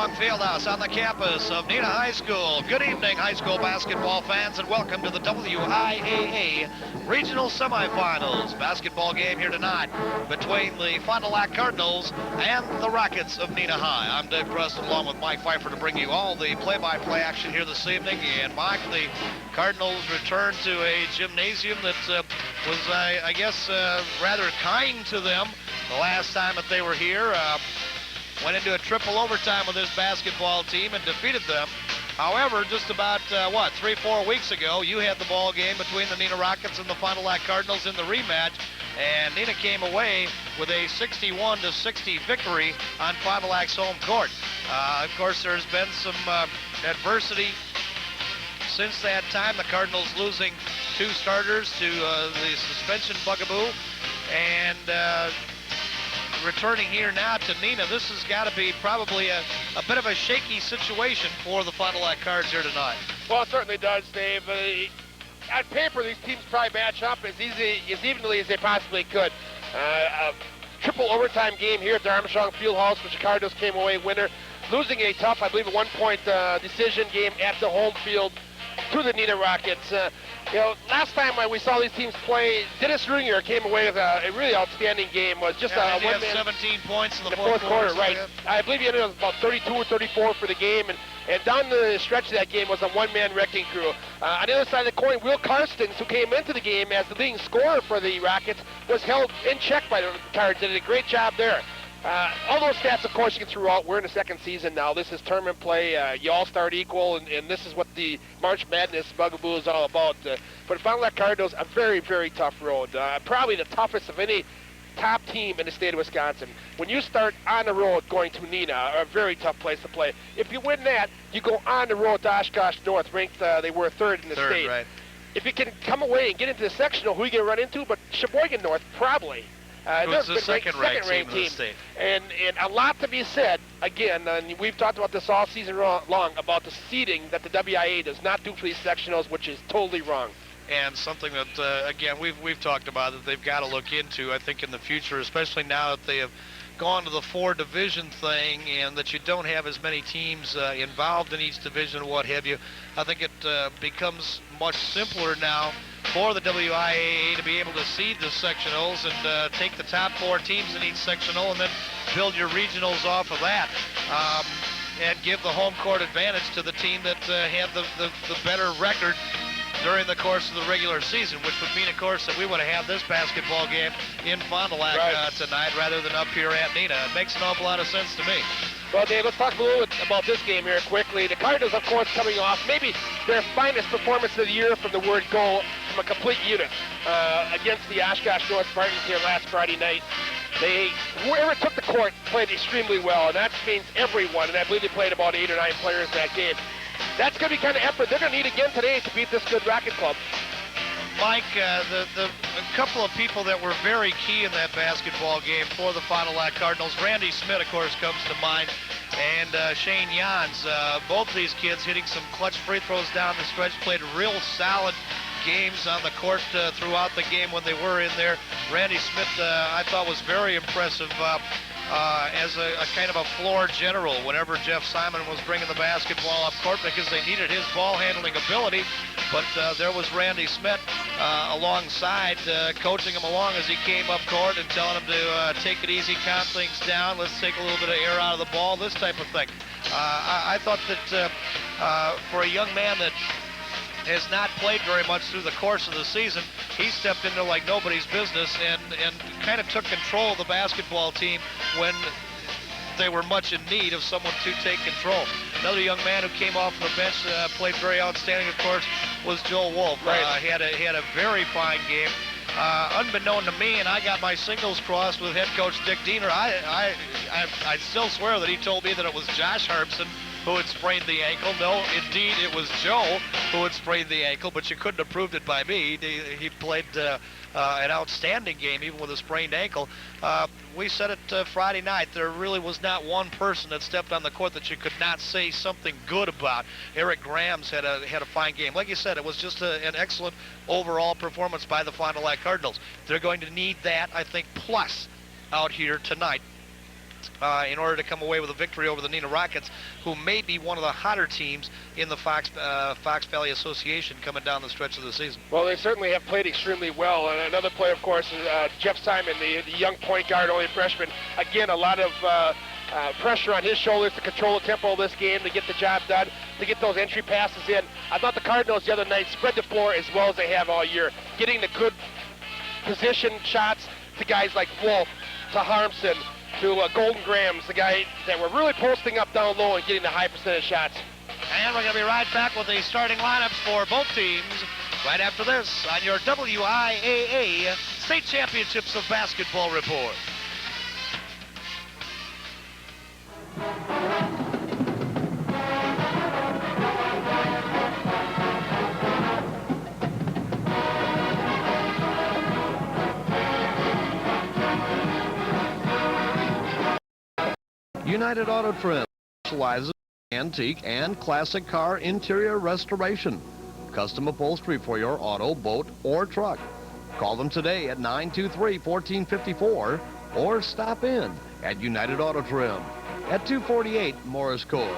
Armstrong Fieldhouse on the campus of Neenah High School. Good evening, high school basketball fans, and welcome to the WIAA Regional Semifinals. Basketball game here tonight between the Fond du Lac Cardinals and the Rockets of Neenah High. I'm Dave Preston along with Mike Pfeiffer to bring you all the play-by-play action here this evening. And Mike, the Cardinals returned to a gymnasium that was, I guess, rather kind to them the last time that they were here. Went into a triple overtime with this basketball team and defeated them. However, just about, 3-4 weeks ago, you had the ball game between the Neenah Rockets and the Fond du Lac Cardinals in the rematch, and Neenah came away with a 61-60 victory on Fond du Lac's home court. Of course, there's been some adversity since that time. The Cardinals losing 2 starters to the suspension bugaboo, and returning here now to Neenah, this has got to be probably a bit of a shaky situation for the Fond du Lac Cards here tonight. Well, it certainly does, Dave. On paper, these teams probably match up as evenly as they possibly could. A triple overtime game here at the Armstrong Fieldhouse, which the Cardinals came away winner, losing a tough, I believe, a 1-point decision game at the home field to the Neenah Rockets. Last time we saw these teams play, Dennis Runger came away with a really outstanding game. Was just a one-man. 17 points in the fourth quarter. Right. I believe he ended up about 32 or 34 for the game, and down the stretch of that game was a one-man wrecking crew. On the other side of the coin, Will Karstens, who came into the game as the leading scorer for the Rockets, was held in check by the Cards. Did a great job there. All those stats, of course, you can throw out. We're in the second season now. This is tournament play. You all start equal, and this is what the March Madness bugaboo is all about. But Fond du Lac Cardinals, a very, very tough road. Probably the toughest of any top team in the state of Wisconsin. When you start on the road going to Neenah, a very tough place to play. If you win that, you go on the road to Oshkosh North, ranked, they were third in the state. Right. If you can come away and get into the sectional, who are you going to run into? But Sheboygan North, probably. It's the second-ranked team in the state. And a lot to be said, again, and we've talked about this all season long, about the seeding that the WIA does not do for these sectionals, which is totally wrong. And something that, again, we've talked about that they've got to look into, I think, in the future, especially now that they have gone to the 4-division thing and that you don't have as many teams involved in each division, what have you. I think it becomes much simpler now for the WIAA to be able to seed the sectionals and take the top 4 teams in each sectional and then build your regionals off of that, and give the home court advantage to the team that had the better record during the course of the regular season, which would mean, of course, that we would have this basketball game in Fond du Lac tonight rather than up here at Neenah. It makes an awful lot of sense to me. Well, Dave, let's talk a little bit about this game here quickly. The Cardinals, of course, coming off maybe their finest performance of the year from the word go, from a complete unit against the Oshkosh North Spartans here last Friday night. Whoever took the court played extremely well, and that means everyone, and I believe they played about 8 or 9 players in that game. That's going to be kind of effort they're going to need again today to beat this good Rocket Club. Mike, a couple of people that were very key in that basketball game for the Fond du Lac Cardinals, Randy Smith, of course, comes to mind, and Shane Jans. Both these kids hitting some clutch free throws down the stretch, played real solid games on the court throughout the game when they were in there. Randy Smith, I thought, was very impressive as a kind of a floor general whenever Jeff Simon was bringing the basketball up court, because they needed his ball handling ability. But there was Randy Smith alongside, coaching him along as he came up court and telling him to take it easy, calm things down, let's take a little bit of air out of the ball, this type of thing. I thought that for a young man that has not played very much through the course of the season, he stepped into like nobody's business and kind of took control of the basketball team when they were much in need of someone to take control. Another young man who came off the bench, played very outstanding, of course, was Joel Wolf. Right. He had a very fine game. Unbeknown to me, and I got my signals crossed with head coach Dick Diener, I still swear that he told me that it was Josh Harbson who had sprained the ankle. No, indeed, it was Joe who had sprained the ankle, but you couldn't have proved it by me. He played an outstanding game, even with a sprained ankle. We said it Friday night. There really was not one person that stepped on the court that you could not say something good about. Eric Grams had a fine game. Like you said, it was just an excellent overall performance by the Fond du Lac Cardinals. They're going to need that, I think, plus out here tonight in order to come away with a victory over the Neenah Rockets, who may be one of the hotter teams in the Fox Valley Association coming down the stretch of the season. Well, they certainly have played extremely well. And another player, of course, is Jeff Simon, the young point guard, only a freshman. Again, a lot of pressure on his shoulders to control the tempo of this game, to get the job done, to get those entry passes in. I thought the Cardinals the other night spread the floor as well as they have all year, getting the good position shots to guys like Wolf, to Harmson, to Golden Grams, the guy that were really posting up down low and getting the high percentage shots. And we're going to be right back with the starting lineups for both teams right after this on your WIAA State Championships of Basketball report. United Auto Trim specializes in antique and classic car interior restoration. Custom upholstery for your auto, boat, or truck. Call them today at 923-1454 or stop in at United Auto Trim at 248 Morris Court.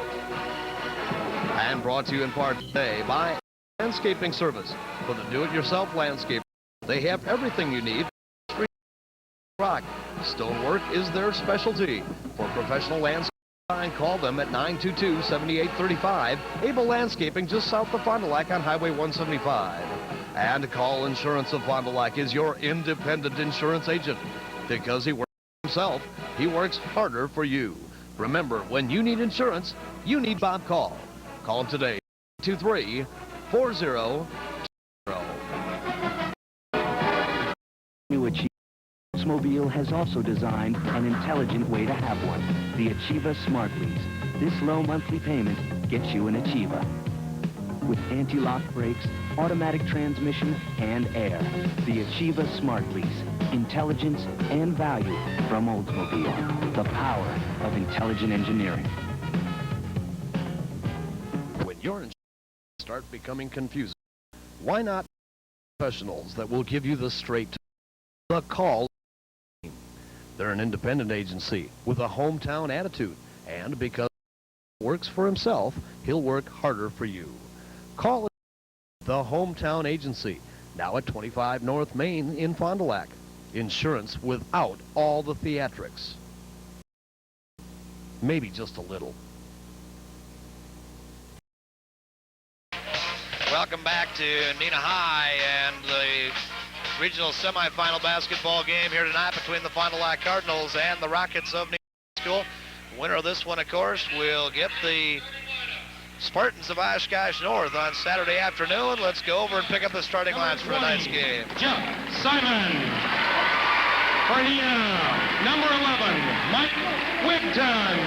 And brought to you in part today by Landscaping Service. For the do-it-yourself landscaper, they have everything you need. Rock. Stonework is their specialty. For professional landscaping, call them at 922-7835. Able Landscaping, just south of Fond du Lac on Highway 175. And Call Insurance of Fond du Lac is your independent insurance agent. Because he works himself, he works harder for you. Remember, when you need insurance, you need Bob Call. Call him today, 23-4020. New Achiever Oldsmobile has also designed an intelligent way to have one, the Achiever Smart Lease. This low monthly payment gets you an Achiever. With anti-lock brakes, automatic transmission, and air, the Achiever Smart Lease. Intelligence and value from Oldsmobile. The power of intelligent engineering. When your insurance start becoming confusing, why not professionals that will give you the straight the call? They're an independent agency with a hometown attitude, and because he works for himself, he'll work harder for you. Call the Hometown Agency, now at 25 North Main in Fond du Lac. Insurance without all the theatrics. Maybe just a little. Welcome back to Neenah High and the regional semifinal basketball game here tonight between the Fond du Lac Cardinals and the Rockets of Neenah High School. Winner of this one, of course, will get the Spartans of Oshkosh North on Saturday afternoon. Let's go over and pick up the starting lines for tonight's game. Jeff Simon. For Neenah, number 11, Mike Wigton.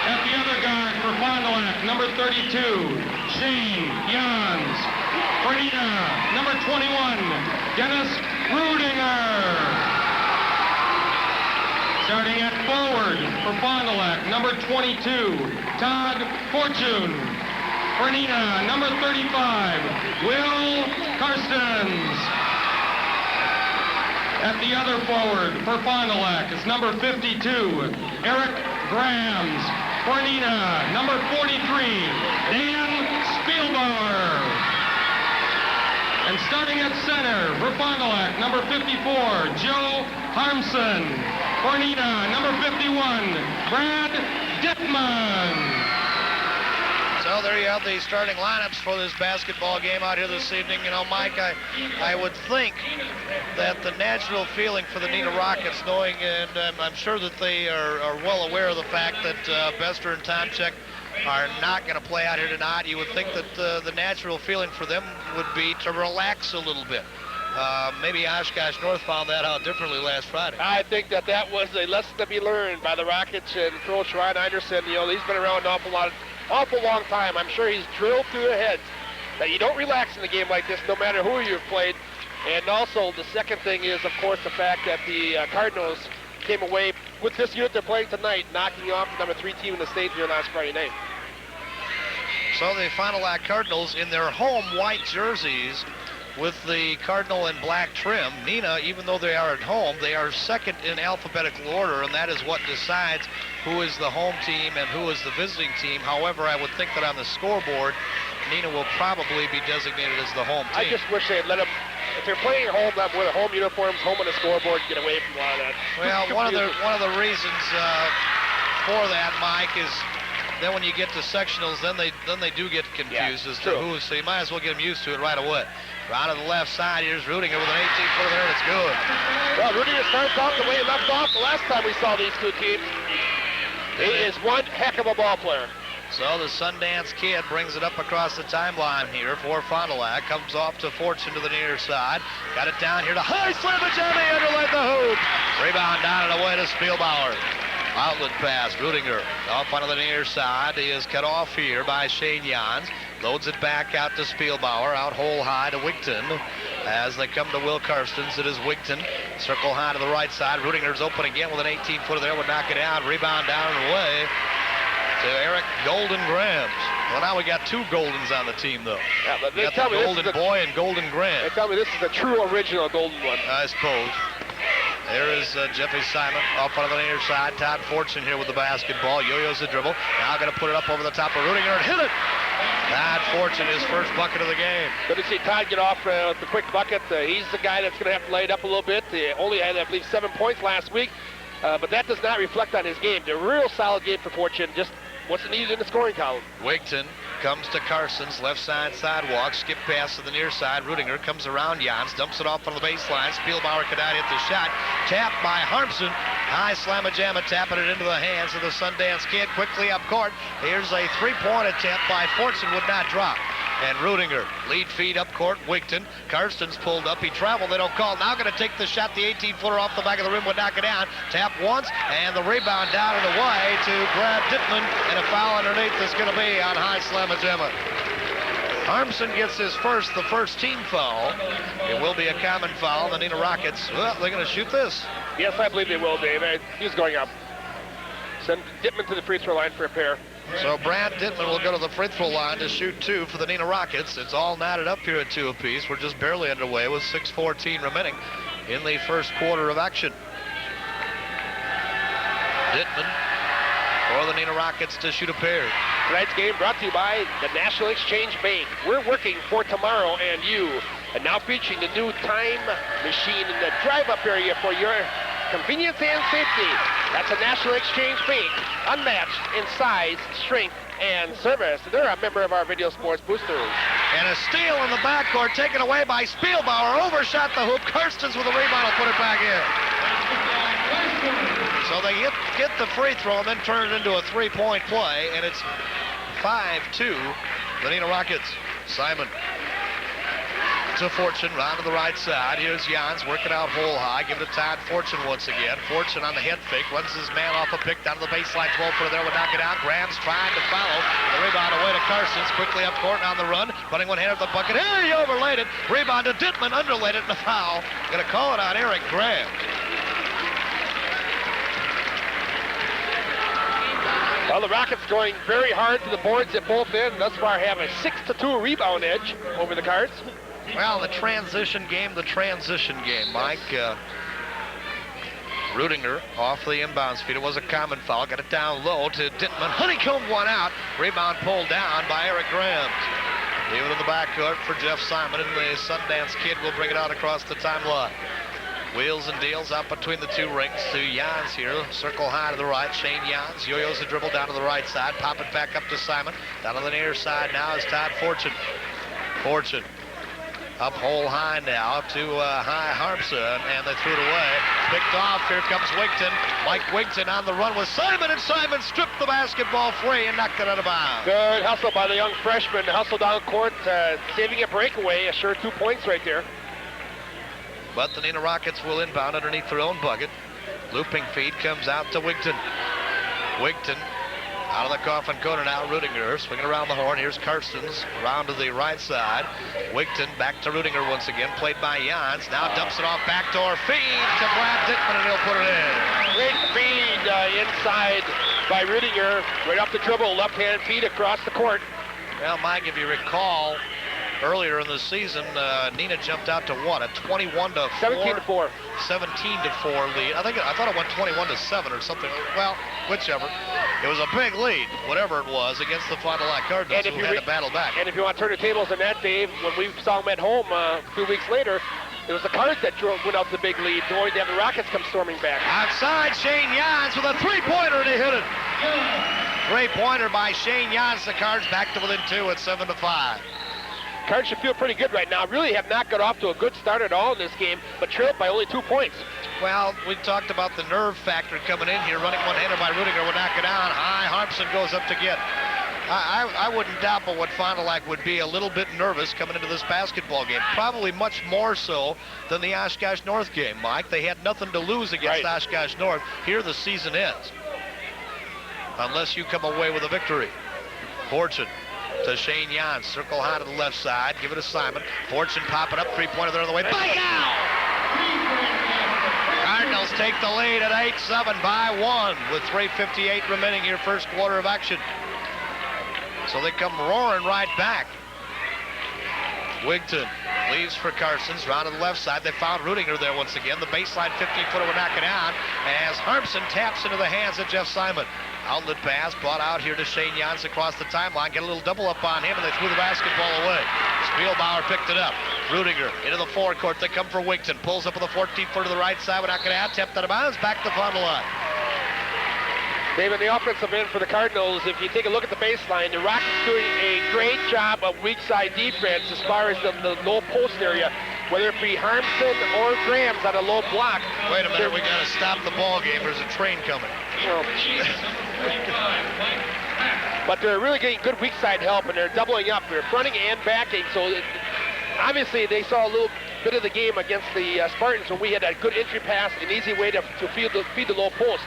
At the other guard for Fond du Lac, number 32, Shane Jans. For Neenah, number 21, Dennis Rudinger. Starting at forward for Fond du Lac, number 22, Todd Fortune. For Neenah, number 35, Will Karstens. At the other forward for Fond du Lac is number 52, Eric Grams. For Neenah, number 43, Dan Spielbauer. And starting at center for Fond du Lac, number 54, Joe Harmson. For Neenah, number 51, Brad Dittman. So there you have the starting lineups for this basketball game out here this evening. You know, Mike, I would think that the natural feeling for the Neenah Rockets, knowing, and I'm sure that they are well aware of the fact that Bester and Tomchek are not going to play out here tonight, you would think that the natural feeling for them would be to relax a little bit. Maybe Oshkosh North found that out differently last Friday. I think that was a lesson to be learned by the Rockets and Coach Ryan Anderson. You know, he's been around an awful long time. I'm sure he's drilled through their heads that you don't relax in a game like this, no matter who you've played. And also, the second thing is, of course, the fact that the Cardinals came away with this unit they're playing tonight, knocking off the number 3 team in the state here last Friday night. So the Fond du Lac Cardinals, in their home white jerseys, with the cardinal and black trim. Neenah, even though they are at home, they are second in alphabetical order, and that is what decides who is the home team and who is the visiting team. However, I would think that on the scoreboard, Neenah will probably be designated as the home team. I just wish they'd let them, if they're playing at home, let them wear the home uniforms, home on the scoreboard, get away from a lot of that. Well, one of the reasons for that, Mike, is then when you get to sectionals, then they do get confused as to who. So you might as well get them used to it right away. Round to the left side, here's Rudinger with an 18-footer there, and it's good. Well, Rudinger starts off the way he left off the last time we saw these two teams. He is one heck of a ball player. So the Sundance kid brings it up across the timeline here for Fond du Lac. Comes off to Fortune to the near side. Got it down here to high slam and Jamie underlaid the hoop. Rebound down and away to Spielbauer. Outlet pass, Rudinger off onto the near side. He is cut off here by Shane Jans. Loads it back out to Spielbauer, out hole high to Wigton. As they come to Will Karstens, it is Wigton. Circle high to the right side. Rudiger's open again with an 18-footer there, would knock it out. Rebound down and away to Eric Golden Grams. Well, now we got two Goldens on the team, though. Yeah, but they tell me Golden Boy and Golden Graham. They tell me this is a true original Golden one. I suppose. There is Jeffy Simon off on the near side. Todd Fortune here with the basketball. Yo-yo's the dribble. Now going to put it up over the top of Rudiger and hit it. Todd Fortune, his first bucket of the game. Good to see Todd get off with the quick bucket. He's the guy that's going to have to lay it up a little bit. He only had, I believe, 7 points last week. But that does not reflect on his game. A real solid game for Fortune. Just wasn't needed in the scoring column. Wigton comes to Carson's left side sidewalk. Skip pass to the near side. Rudinger comes around Jans. Dumps it off on the baseline. Spielbauer cannot hit the shot. Tapped by Harmson. High slam-a-jamma tapping it into the hands of the Sundance kid. Quickly up court. Here's a three-point attempt by Fortune. Would not drop. And Rudinger, lead feed up court, Wigton. Karstens pulled up, he traveled, they don't call. Now going to take the shot, the 18-footer off the back of the rim, would knock it down. Tap once, and the rebound down and away to Brad Dittman, and a foul underneath is going to be on high slam-a-jamma. Harmson gets his the first team foul. It will be a common foul. The Neenah Rockets, well, they're going to shoot this. Yes, I believe they will, Dave. He's going up. Send Dittman to the free throw line for a pair. So Brad Dittman will go to the free throw line to shoot two for the Neenah Rockets. It's all knotted up here at two apiece. We're just barely underway with 6:14 remaining in the first quarter of action. Dittman for the Neenah Rockets to shoot a pair. Tonight's game brought to you by the National Exchange Bank. We're working for tomorrow and you. And now featuring the new time machine in the drive-up area for your convenience and safety. That's a National Exchange Bank, unmatched in size, strength, and service. They're a member of our Video Sports Boosters. And a steal in the backcourt taken away by Spielbauer. Overshot the hoop. Karstens with a rebound will put it back in. So they get the free throw and then turn it into a three-point play, and it's 5-2, the Neenah Rockets. Simon to Fortune, round to the right side. Here's Jans working out hole high. Give it to Todd Fortune once again. Fortune on the head fake. Runs his man off a pick down to the baseline. 12-footer there would knock it out. Grams trying to follow. The rebound away to Karstens. Quickly up court and on the run. Running one hand at the bucket. Hey, he overlaid it. Rebound to Dittman. Underlaid it and a foul. Going to call it on Eric Grams. Well, the Rockets going very hard to the boards at both ends. Thus far have a 6-2 rebound edge over the Cards. Well, the transition game, Mike. Rudinger off the inbounds feed. It was a common foul. Got it down low to Dittman. Honeycombed one out. Rebound pulled down by Eric Grams. Leave it in the backcourt for Jeff Simon, and the Sundance kid will bring it out across the timeline. Wheels and deals out between the two rings to Jans here. Circle high to the right. Shane Jans. Yo-yo's a dribble down to the right side. Pop it back up to Simon. Down on the near side now is Todd Fortune. Fortune up hole high now to High Harmson, and they threw it away. Picked off. Here comes Wigton. Mike Wigton on the run with Simon, and Simon stripped the basketball free and knocked it out of bounds. Good hustle by the young freshman. Hustle down court, saving a breakaway. A sure 2 points right there. But the Neenah Rockets will inbound underneath their own bucket. Looping feed comes out to Wigton. Wigton out of the coffin corner now. Rudinger swinging around the horn. Here's Karstens around to the right side. Wigton back to Rudinger once again. Played by Jans. Now dumps it off. Backdoor feed to Brad Dittman, and he'll put it in. Great feed inside by Rudinger. Right off the dribble. Left-hand feed across the court. Well, Mike, if you recall, Earlier in the season, Neenah jumped out to what? A 21-4? 17-4. 17-4 lead. I thought it went 21-7 or something. Well, whichever. It was a big lead, whatever it was, against the Fond du Lac Cardinals, who had to battle back. And if you want to turn the tables on that, Dave, when we saw them at home a few weeks later, it was the Cards that went out to the big lead, only to have the Rockets come storming back. Outside, Shane Jans with a three-pointer, and he hit it. Three-pointer by Shane Jans. The Cards back to within 2 at 7-5. Cards should feel pretty good right now. Really have not got off to a good start at all in this game, but trailed by only 2 points. Well, we talked about the nerve factor coming in here. Running one-hander by Rudiger would knock it down. High, Harmson goes up to get. I wouldn't doubt but what Fond du Lac would be a little bit nervous coming into this basketball game. Probably much more so than the Oshkosh North game, Mike. They had nothing to lose against Oshkosh North. Here the season ends, unless you come away with a victory. Fortune to Shane Jans. Circle high to the left side. Give it to Simon. Fortune popping up. Three-pointer there on the way. Bang out! Cardinals take the lead at 8-7 by 1 with 3:58 remaining here, first quarter of action. So they come roaring right back. Wigton leaves for Carsons. Round to the left side. They found Rudiger there once again. The baseline 15-footer will knock it down as Harmson taps into the hands of Jeff Simon. Outlet pass brought out here to Shane Jans across the timeline. Get a little double up on him, and they threw the basketball away. Spielbauer picked it up. Rudiger into the forecourt. They come for Wigton. Pulls up with a 14-footer to the right side. We're not going to have tapped out of bounds. Back to the Fond du Lac. David, the offensive end for the Cardinals, if you take a look at the baseline, the Rockets doing a great job of weak side defense as far as the low post area, whether it be Harmson or Grams on a low block. Wait a minute, we got to stop the ball game. There's a train coming. But they're really getting good weak side help, and they're doubling up. They're fronting and backing, so obviously they saw a little bit of the game against the Spartans when we had a good entry pass, an easy way to feed the low post.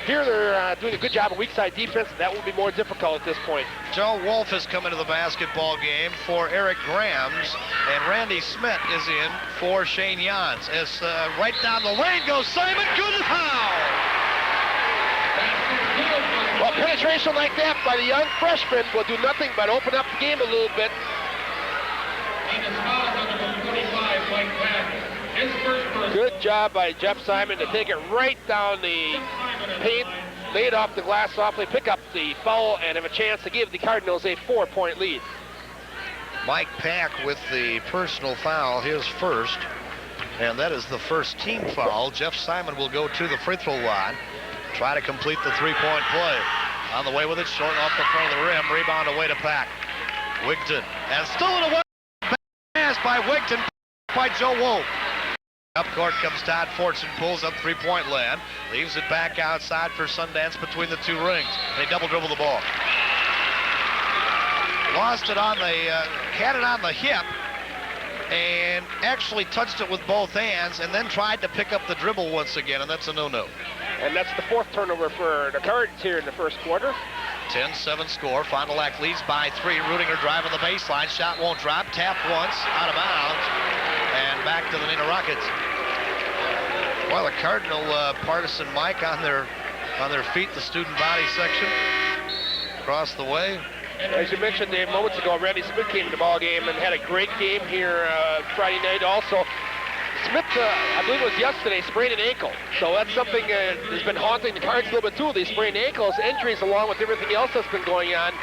Here they're doing a good job of weak side defense. That will be more difficult at this point. Joe Wolf has come into the basketball game for Eric Grams, and Randy Smith is in for Shane Jans. As right down the lane goes Simon. Good foul! Well, penetration like that by the young freshman will do nothing but open up the game a little bit. Good job by Jeff Simon to take it right down the paint, lay it off the glass softly, pick up the foul, and have a chance to give the Cardinals a 4-point lead. Mike Pack with the personal foul, his first, and that is the first team foul. Jeff Simon will go to the free throw line, try to complete the three-point play. On the way with it, short off the front of the rim, rebound away to Pack. Wigton, and stolen away, pass by Wigton by Joe Wolf. Up court comes Todd Fortune, pulls up three-point land, leaves it back outside for Sundance between the two rings. They double dribble the ball. Lost it on the, had it on the hip, and actually touched it with both hands, and then tried to pick up the dribble once again, and that's a no-no. And that's the 4th turnover for the Cards here in the first quarter. 10-7 score. Fond du Lac leads by 3. Rudiger driving the baseline. Shot won't drop. Tapped once, out of bounds, and back to the Neenah Rockets. Well, the Cardinal partisan Mike on their feet, the student body section. Across the way. As you mentioned, Dave, moments ago, Randy Smith came to the ball game and had a great game here Friday night also. Smith, I believe it was yesterday, sprained an ankle. So that's something that's been haunting the Cards a little bit too. These sprained ankles, injuries along with everything else that's been going on.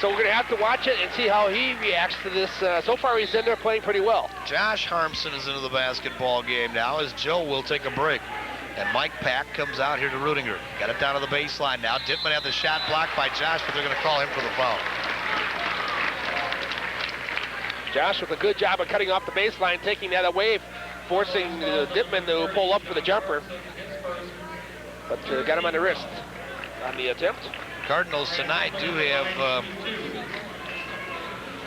So we're going to have to watch it and see how he reacts to this. So far, he's in there playing pretty well. Josh Harmson is into the basketball game now as Joe will take a break. And Mike Pack comes out here to Rudiger. Got it down to the baseline now. Dittman had the shot blocked by Josh, but they're going to call him for the foul. Josh with a good job of cutting off the baseline, taking that away, forcing Dittman to pull up for the jumper. But got him on the wrist on the attempt. Cardinals tonight do have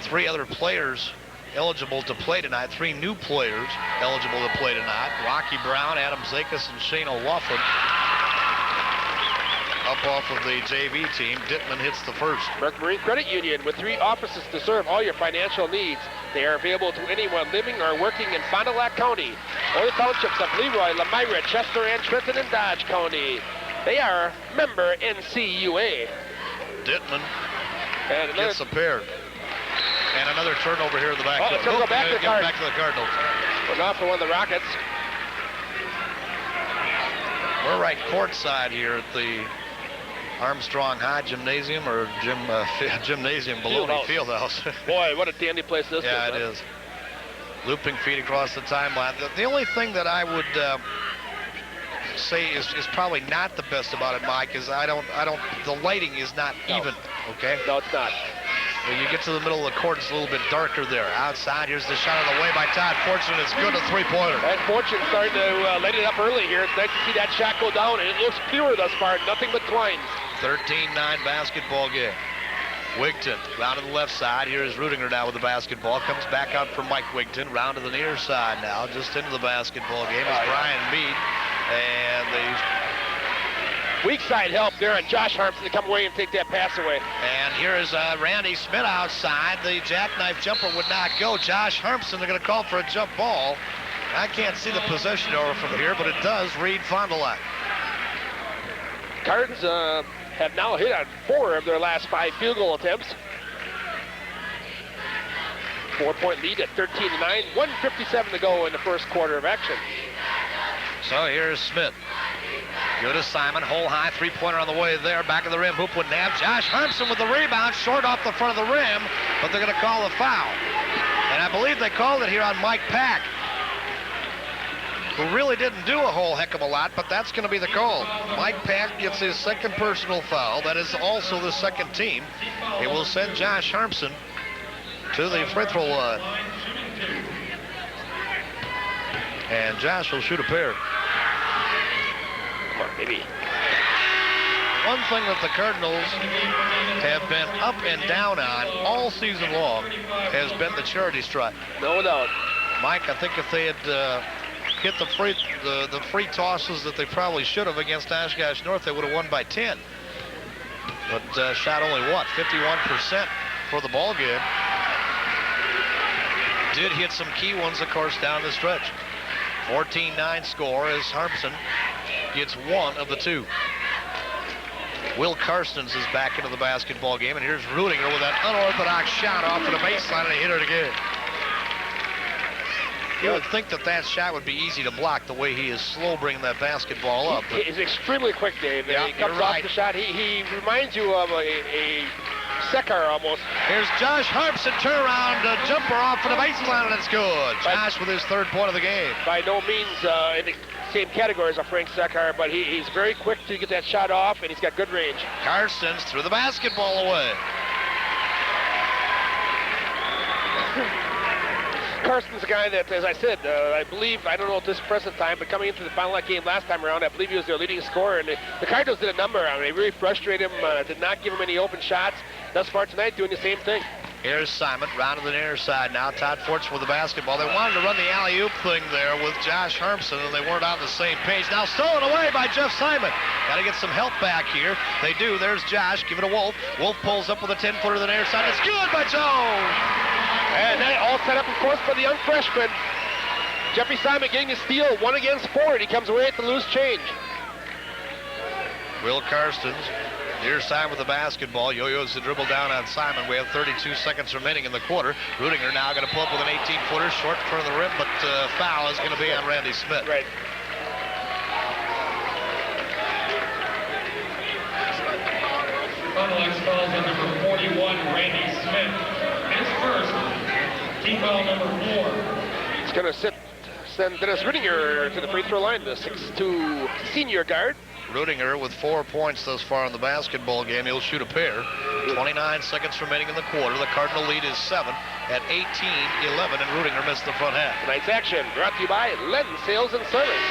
3 other players eligible to play tonight. 3 new players eligible to play tonight. Rocky Brown, Adam Zakis, and Shane O'Loughlin. Up off of the JV team, Dittman hits the first. Merck Marine Credit Union with 3 offices to serve all your financial needs. They are available to anyone living or working in Fond du Lac County or the townships of Leroy, Lemira, Chester, and Trenton and Dodge County. They are member NCUA. Dittman And gets a pair. And another turnover here in the back. It's going to go back to the Cardinals. Back to the Cardinals. We're off for one of the Rockets. We're right courtside here at the Armstrong High Gymnasium, or Gymnasium Baloney Fieldhouse. Boy, what a dandy place this is. Yeah, it is. Looping feet across the timeline. The only thing that I would say is probably not the best about it, Mike, is the lighting is not even, okay? No, it's not. When you get to the middle of the court, it's a little bit darker there. Outside, here's the shot on the way by Todd Fortune. It's good, a three-pointer. And Fortune starting to light it up early here. It's nice to see that shot go down, and it looks clearer thus far. Nothing but twines. 13-9 basketball game. Wigton, round to the left side. Here is Rudinger now with the basketball. Comes back out for Mike Wigton. Round to the near side now. Just into the basketball game is Brian Mead. And the weak side help there on Josh Harmson to come away and take that pass away. And here is Randy Smith outside. The jackknife jumper would not go. Josh Harmson, they're going to call for a jump ball. I can't see the possession over from here, but it does read Fond du Lac. Cardinals have now hit on 4 of their last 5 field goal attempts. 4-point lead at 13-9. 1:57 to go in the first quarter of action. So here's Smith. Good as Simon. Hole high. Three-pointer on the way there. Back of the rim. Hoop wouldn't have. Josh Harmson with the rebound. Short off the front of the rim. But they're going to call a foul. And I believe they called it here on Mike Pack, who really didn't do a whole heck of a lot, but that's going to be the call. Mike Pack gets his second personal foul. That is also the second team. It will send Josh Harmson to the free throw line. And Josh will shoot a pair. Come on, baby. One thing that the Cardinals have been up and down on all season long has been the charity stripe. No doubt. Mike, I think if they had hit the free tosses that they probably should have against Oshkosh North, they would have won by 10. But shot only, 51% for the ball game. Did hit some key ones, of course, down the stretch. 14-9 score as Harmson gets one of the 2. Will Karstens is back into the basketball game, and here's Rudinger with that unorthodox shot off of the baseline, and he hit it again. You would think that shot would be easy to block the way he is slow bringing that basketball up. He's extremely quick, Dave. Yeah, he comes off the shot. He reminds you of a Sekar almost. Here's Josh Harmson, turnaround jumper off for the baseline, and it's good. Josh with his 3rd point of the game. By no means in the same category as a Frank Sekar, but he's very quick to get that shot off, and he's got good range. Karstens threw the basketball away. Karstens' a guy that, as I said, I believe, I don't know at this present time, but coming into the Final Night game last time around, I believe he was their leading scorer, and the Cardinals did a number on him. They really frustrated him, did not give him any open shots. Thus far tonight, doing the same thing. Here's Simon, round to the near side now. Todd Fortune with the basketball. They wanted to run the alley-oop thing there with Josh Harmson, and they weren't on the same page. Now stolen away by Jeff Simon. Got to get some help back here. They do. There's Josh. Give it to Wolf. Wolf pulls up with a 10-footer to the near side. It's good by Jones. And that all set up, of course, for the young freshman. Jeffrey Simon getting a steal, 1 against 4, and he comes away at the loose change. Will Karstens, near side with the basketball. Yo-yo's the dribble down on Simon. We have 32 seconds remaining in the quarter. Rudinger now going to pull up with an 18-footer, short in front of the rim, but foul is going to be on Randy Smith. Right. Fond du Lac fouls on number 41, Randy Smith. His first, team foul number 4. It's going to send Dennis Rudinger to the free throw line, the 6'2" senior guard. Rudinger with 4 points thus far in the basketball game. He'll shoot a pair. 29 seconds remaining in the quarter. The Cardinal lead is 7 at 18-11, and Rudinger missed the front half. Tonight's action brought to you by Lens Sales and Service,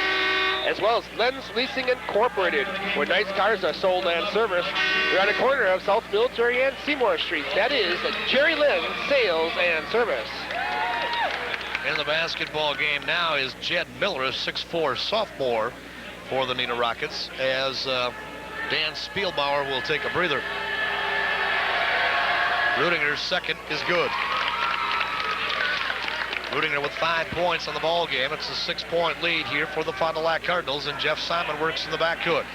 as well as Lens Leasing Incorporated, where nice cars are sold and serviced. We're on the corner of South Military and Seymour Streets. That is Jerry Lens Sales and Service. In the basketball game now is Jed Miller, a 6'4" sophomore for the Neenah Rockets, as Dan Spielbauer will take a breather. Rudinger's second is good. Rudinger with 5 points on the ball game. It's a 6-point lead here for the Fond du Lac Cardinals, and Jeff Simon works in the backcourt.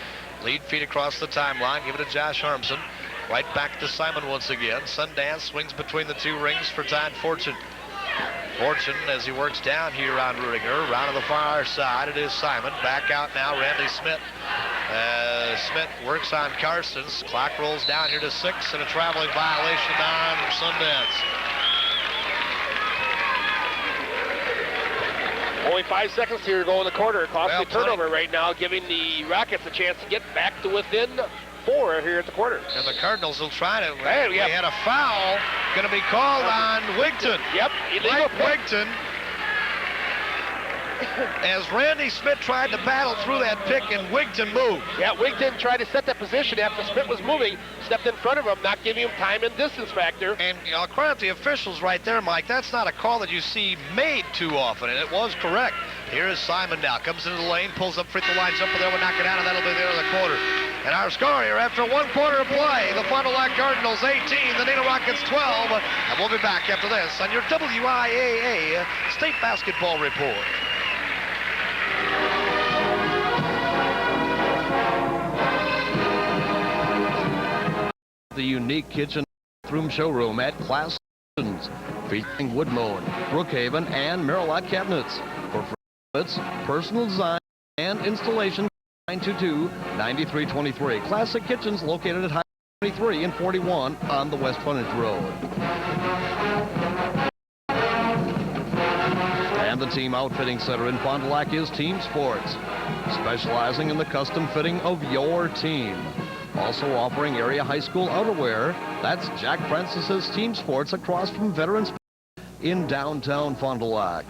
Lead feed across the timeline. Give it to Josh Harmson. Right back to Simon once again. Sundance swings between the two rings for Todd Fortune. Fortune, as he works down here on Rudiger, round to the far side, it is Simon. Back out now, Randy Smith. Smith works on Carstens. Clock rolls down here to 6, and a traveling violation on Sundance. Only 5 seconds here to go in the quarter. Costly Well, turnover right now, giving the Rockets a chance to get back to within 4 here at the quarter. And the Cardinals will try to. Hey, we yep. had a foul going to be called on Wigton. Yep, illegal Mike pick. Wigton. As Randy Smith tried to battle through that pick, and Wigton moved. Yeah, Wigton tried to set that position after Smith was moving, stepped in front of him, not giving him time and distance factor. And I'll credit the officials right there, Mike. That's not a call that you see made too often, and it was correct. Here is Simon now. Comes into the lane, pulls up free throw line, jumper there, will knock it out, and that'll be the end of the quarter. And our score here after 1 quarter of play, the Fond du Lac Cardinals 18, the Neenah Rockets 12. And we'll be back after this on your WIAA State Basketball Report. The unique kitchen bathroom showroom at Class Kitchens, featuring Woodmone, Brookhaven, and Marillac cabinets. For free personal design and installation, 922-9323. Classic Kitchens located at Highway 23 and 41 on the West Frontage Road. And the team outfitting center in Fond du Lac is Team Sports, specializing in the custom fitting of your team. Also offering area high school outerwear. That's Jack Francis's Team Sports across from Veterans in downtown Fond du Lac.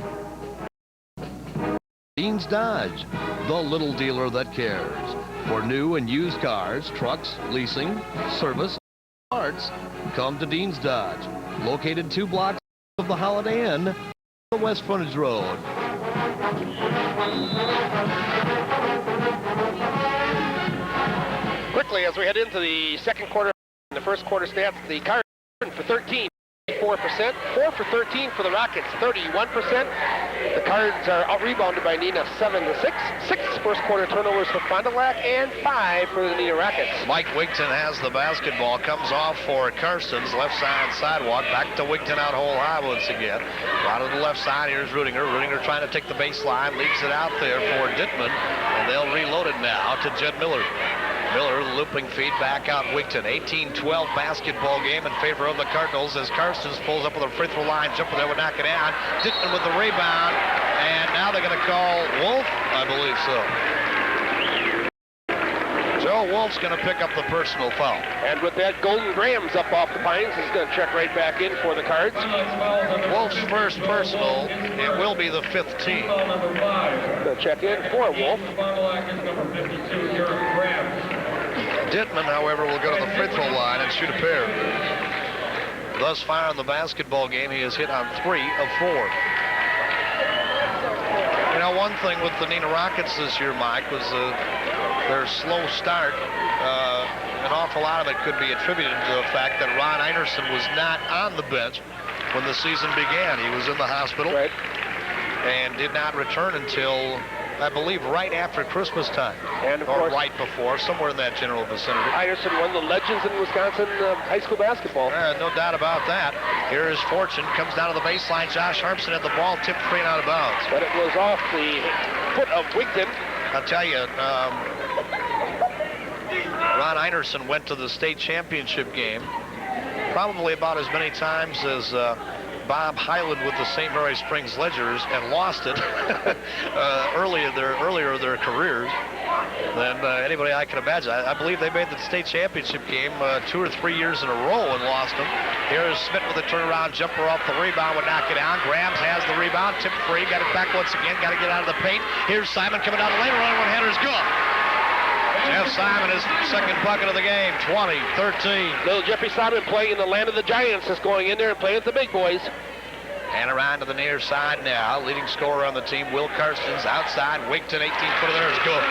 Dean's Dodge, the little dealer that cares. For new and used cars, trucks, leasing, service, parts, come to Dean's Dodge. Located 2 blocks of the Holiday Inn, the West Frontage Road. Quickly, as we head into the second quarter, the first quarter stats, the Cards for 13, 4%, 4 for 13 for the Rockets, 31%. The Cards are out-rebounded by Neenah 7-6. 6 first quarter turnovers for Fond du Lac, and 5 for the Neenah Rockets. Mike Wigton has the basketball, comes off for Carstens, left side sidewalk, back to Wigton out hole high once again. Out of the left side, here's Rudiger. Rudiger trying to take the baseline, leaves it out there for Dittman, and they'll reload it now to Jed Miller. Miller looping feed back out Wigton. 18-12 basketball game in favor of the Cardinals as Carstens pulls up with a free throw line. Jumper there would knock it down. Dittman with the rebound. And now they're going to call Wolf? I believe so. Joe Wolf's going to pick up the personal foul. And with that, Golden Graham's up off the Pines. He's going to check right back in for the Cards. Wolf's first personal. It will be the 5th team. Going to check in for Wolf. Dittman, however, will go to the free throw line and shoot a pair. Thus far in the basketball game, he has hit on 3 of 4. You know, one thing with the Neenah Rockets this year, Mike, was their slow start. An awful lot of it could be attributed to the fact that Ron Einerson was not on the bench when the season began. He was in the hospital and did not return until, I believe, right after Christmas time. And of or course, right before, somewhere in that general vicinity. Einerson, one of the legends in Wisconsin high school basketball. No doubt about that. Here is Fortune, comes down to the baseline. Josh Harmson at the ball, tipped free and out of bounds. But it was off the foot of Wigton. I'll tell you, Ron Einerson went to the state championship game probably about as many times as Bob Hyland with the St. Mary Springs Ledgers, and lost it earlier in their careers than anybody I can imagine. I believe they made the state championship game 2 or 3 years in a row and lost them. Here is Smith with a turnaround jumper off the rebound, would knock it down. Grams has the rebound, tipped free, got it back once again, got to get out of the paint. Here's Simon coming down the lane, running one-hander's good. Jeff Simon, his second bucket of the game, 20-13. Little Jeffrey Simon playing in the land of the Giants is going in there and playing with the big boys. And around to the near side now. Leading scorer on the team, Will Carstens. Outside, Wigton, 18-footer there is good.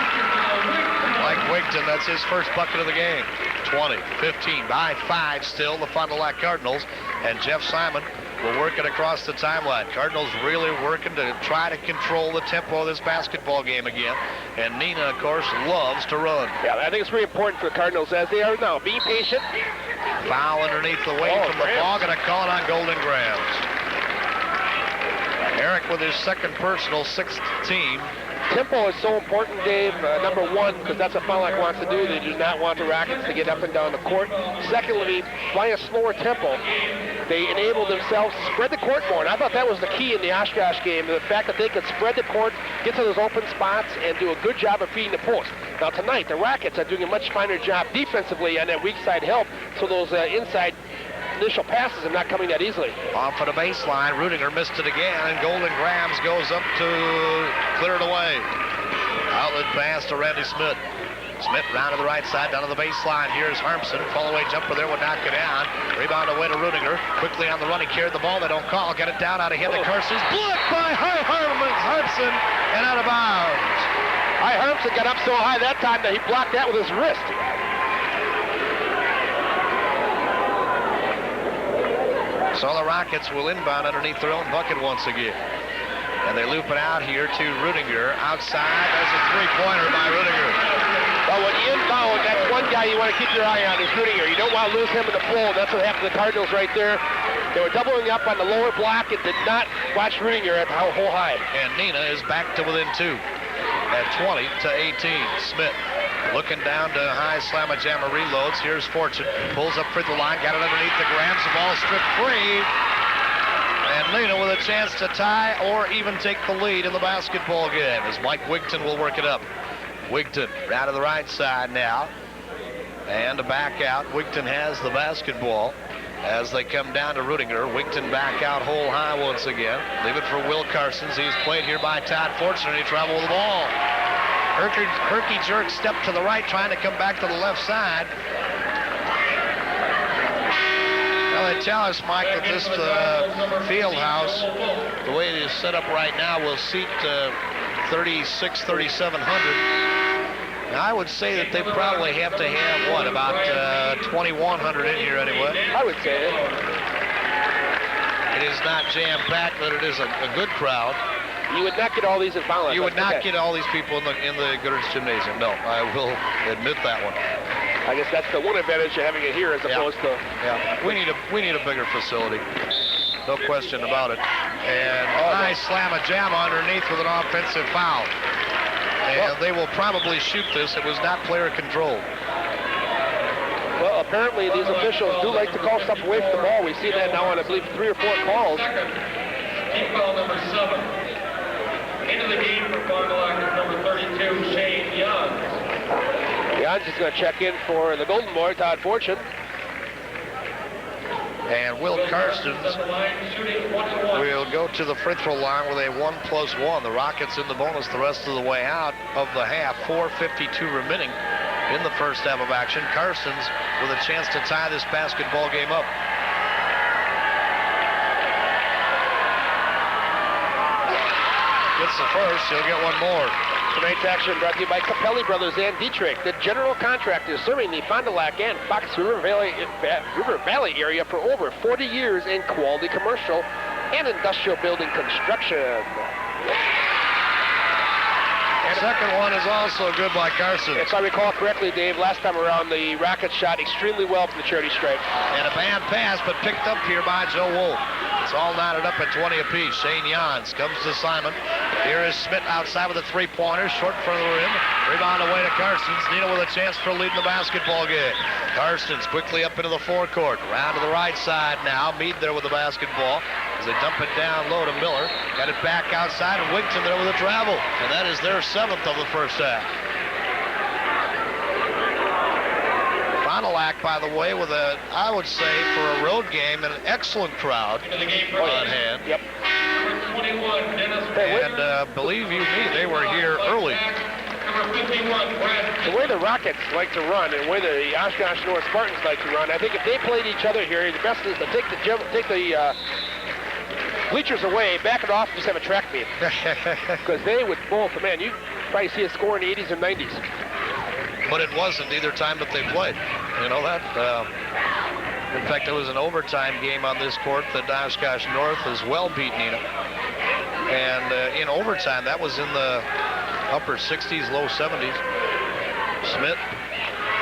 Mike Wigton, that's his first bucket of the game. 20-15 by 5 still, the Fond du Lac Cardinals. And Jeff Simon will work it across the timeline. Cardinals really working to try to control the tempo of this basketball game again. And Neenah, of course, loves to run. Yeah, I think it's very important for the Cardinals as they are now. Be patient. Foul underneath the wing from the ball. Going to call it on Golden Grams. Eric with his second personal, 6th team. Tempo is so important, Dave. Number one, because that's what Fond du Lac wants to do. They do not want the Rockets to get up and down the court. Secondly, by a slower tempo, they enable themselves to spread the court more. And I thought that was the key in the Oshkosh game, the fact that they could spread the court, get to those open spots, and do a good job of feeding the post. Now tonight, the Rockets are doing a much finer job defensively on that weak side help, so those inside initial passes are not coming that easily. Off of the baseline, Rudiger missed it again, and Golden Grams goes up to clear it away. Outlet pass to Randy Smith. Smith round to the right side, down to the baseline. Here's Harmson. Fall away jumper there would knock it down. Rebound away to Rudiger. Quickly on the run, he carried the ball. They don't call. Get it down out of him to Carson's. Blocked by Harmson and out of bounds. Harmson got up so high that time that he blocked that with his wrist. So the Rockets will inbound underneath their own bucket once again. And they loop it out here to Rudiger. Outside, there's a three-pointer by Rudiger. Well, when you inbound, that's one guy you want to keep your eye on is Rudiger. You don't want to lose him in the flow. That's what happened to the Cardinals right there. They were doubling up on the lower block and did not watch Rudiger at the whole high. And Neenah is back to within 2 at 20 to 18. Smith looking down to high slamma-jamma reloads. Here's Fortune. Pulls up free throw line. Got it underneath the Grams. The ball stripped free. And Neenah with a chance to tie or even take the lead in the basketball game as Mike Wigton will work it up. Wigton out of the right side now. And a back out. Wigton has the basketball as they come down to Rudiger. Wigton back out hole high once again. Leave it for Will Carsons. He's played here by Todd Fortune, and he traveled with the ball. Herky jerk step to the right, trying to come back to the left side. Well, they tell us, Mike, that this field house, the way it is set up right now, will seat 3,700. Now, I would say that they probably have to have, what, about 2,100 in here anyway? I would say it. It is not jam-packed, but it is a good crowd. You would not get all these in Fond du Lac. You would not get all these people in the Goodrich Gymnasium. No, I will admit that one. I guess that's the one advantage of having it here as opposed to. Yeah, we need a bigger facility. No question about it. And nice slamma-jamma underneath with an offensive foul. And they will probably shoot this. It was not player controlled. Well, apparently these officials do like to call stuff away from the ball. We see that now on, I believe, 3 or 4 calls. Team foul number 7. Into the game for Fond du Lac is number 32, Shane Young. Young's is going to check in for the Golden Boy, Todd Fortune. And Will Karstens will go to the free throw line with a 1+1. The Rockets in the bonus the rest of the way out of the half. 4:52 remaining in the first half of action. Karstens with a chance to tie this basketball game up. Gets the first, he'll get one more. Tonight's action brought to you by Capelli Brothers and Dietrich, the general contractors serving the Fond du Lac and Fox River Valley area for over 40 years in quality commercial and industrial building construction. And second one is also good by Carson. If I recall correctly, Dave, last time around the Rockets shot extremely well from the charity stripe. And a bad pass, but picked up here by Joe Wolf. It's all knotted up at 20 apiece. Shane Jans comes to Simon. Here is Smith outside with a three-pointer, short in front of the rim. Rebound away to Karstens. Neenah with a chance for leading the basketball game. Karstens quickly up into the forecourt. Round to the right side now. Mead there with the basketball as they dump it down low to Miller. Got it back outside, and Wigton there with a travel. And that is their 7th of the first half. Fond du Lac, by the way, with a, I would say, for a road game, an excellent crowd on hand. Yep. And believe you me, they were here early. The way the Rockets like to run and the way the Oshkosh North Spartans like to run, I think if they played each other here, the best is to take the bleachers away, back it off, and just have a track meet. Because they would both, man, you probably see a score in the 80s and 90s. But it wasn't either time that they played. You know that? In fact, it was an overtime game on this court that Oshkosh North as well beat Neenah. And in overtime, that was in the upper 60s, low 70s. Smith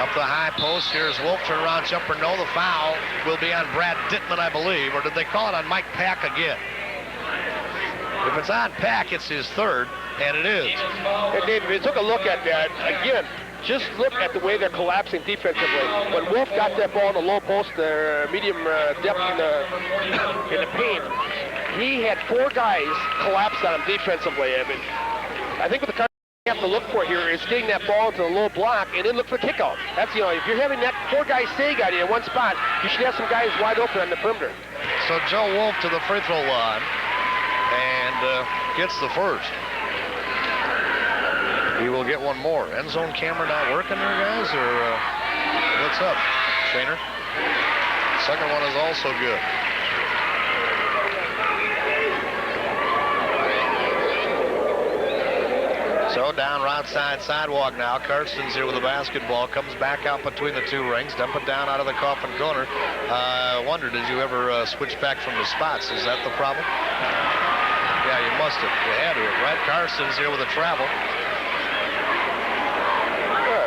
Up the high post, here's Wolf, turnaround jumper, no, the foul will be on Brad Dittman, I believe, or did they call it on Mike Pack again? If it's on Pack, it's his third, and it is. And David, we took a look at that, again, just look at the way they're collapsing defensively. When Wolf got that ball in the low post, medium depth in the paint, he had 4 guys collapse on him defensively. I mean, I think what the you have to look for here is getting that ball into the low block and then look for kickout. That's, if you're having that 4 guys stay guy in one spot, you should have some guys wide open on the perimeter. So Joe Wolf to the free throw line and gets the first. He will get one more. End zone camera not working there, guys, or what's up, Shaner? Second one is also good. So down right side sidewalk now. Karstens here with the basketball. Comes back out between the 2 rings. Dump it down out of the coffin corner. I wonder, did you ever switch back from the spots? Is that the problem? Yeah, you must have. You had to, right? Karstens here with a travel.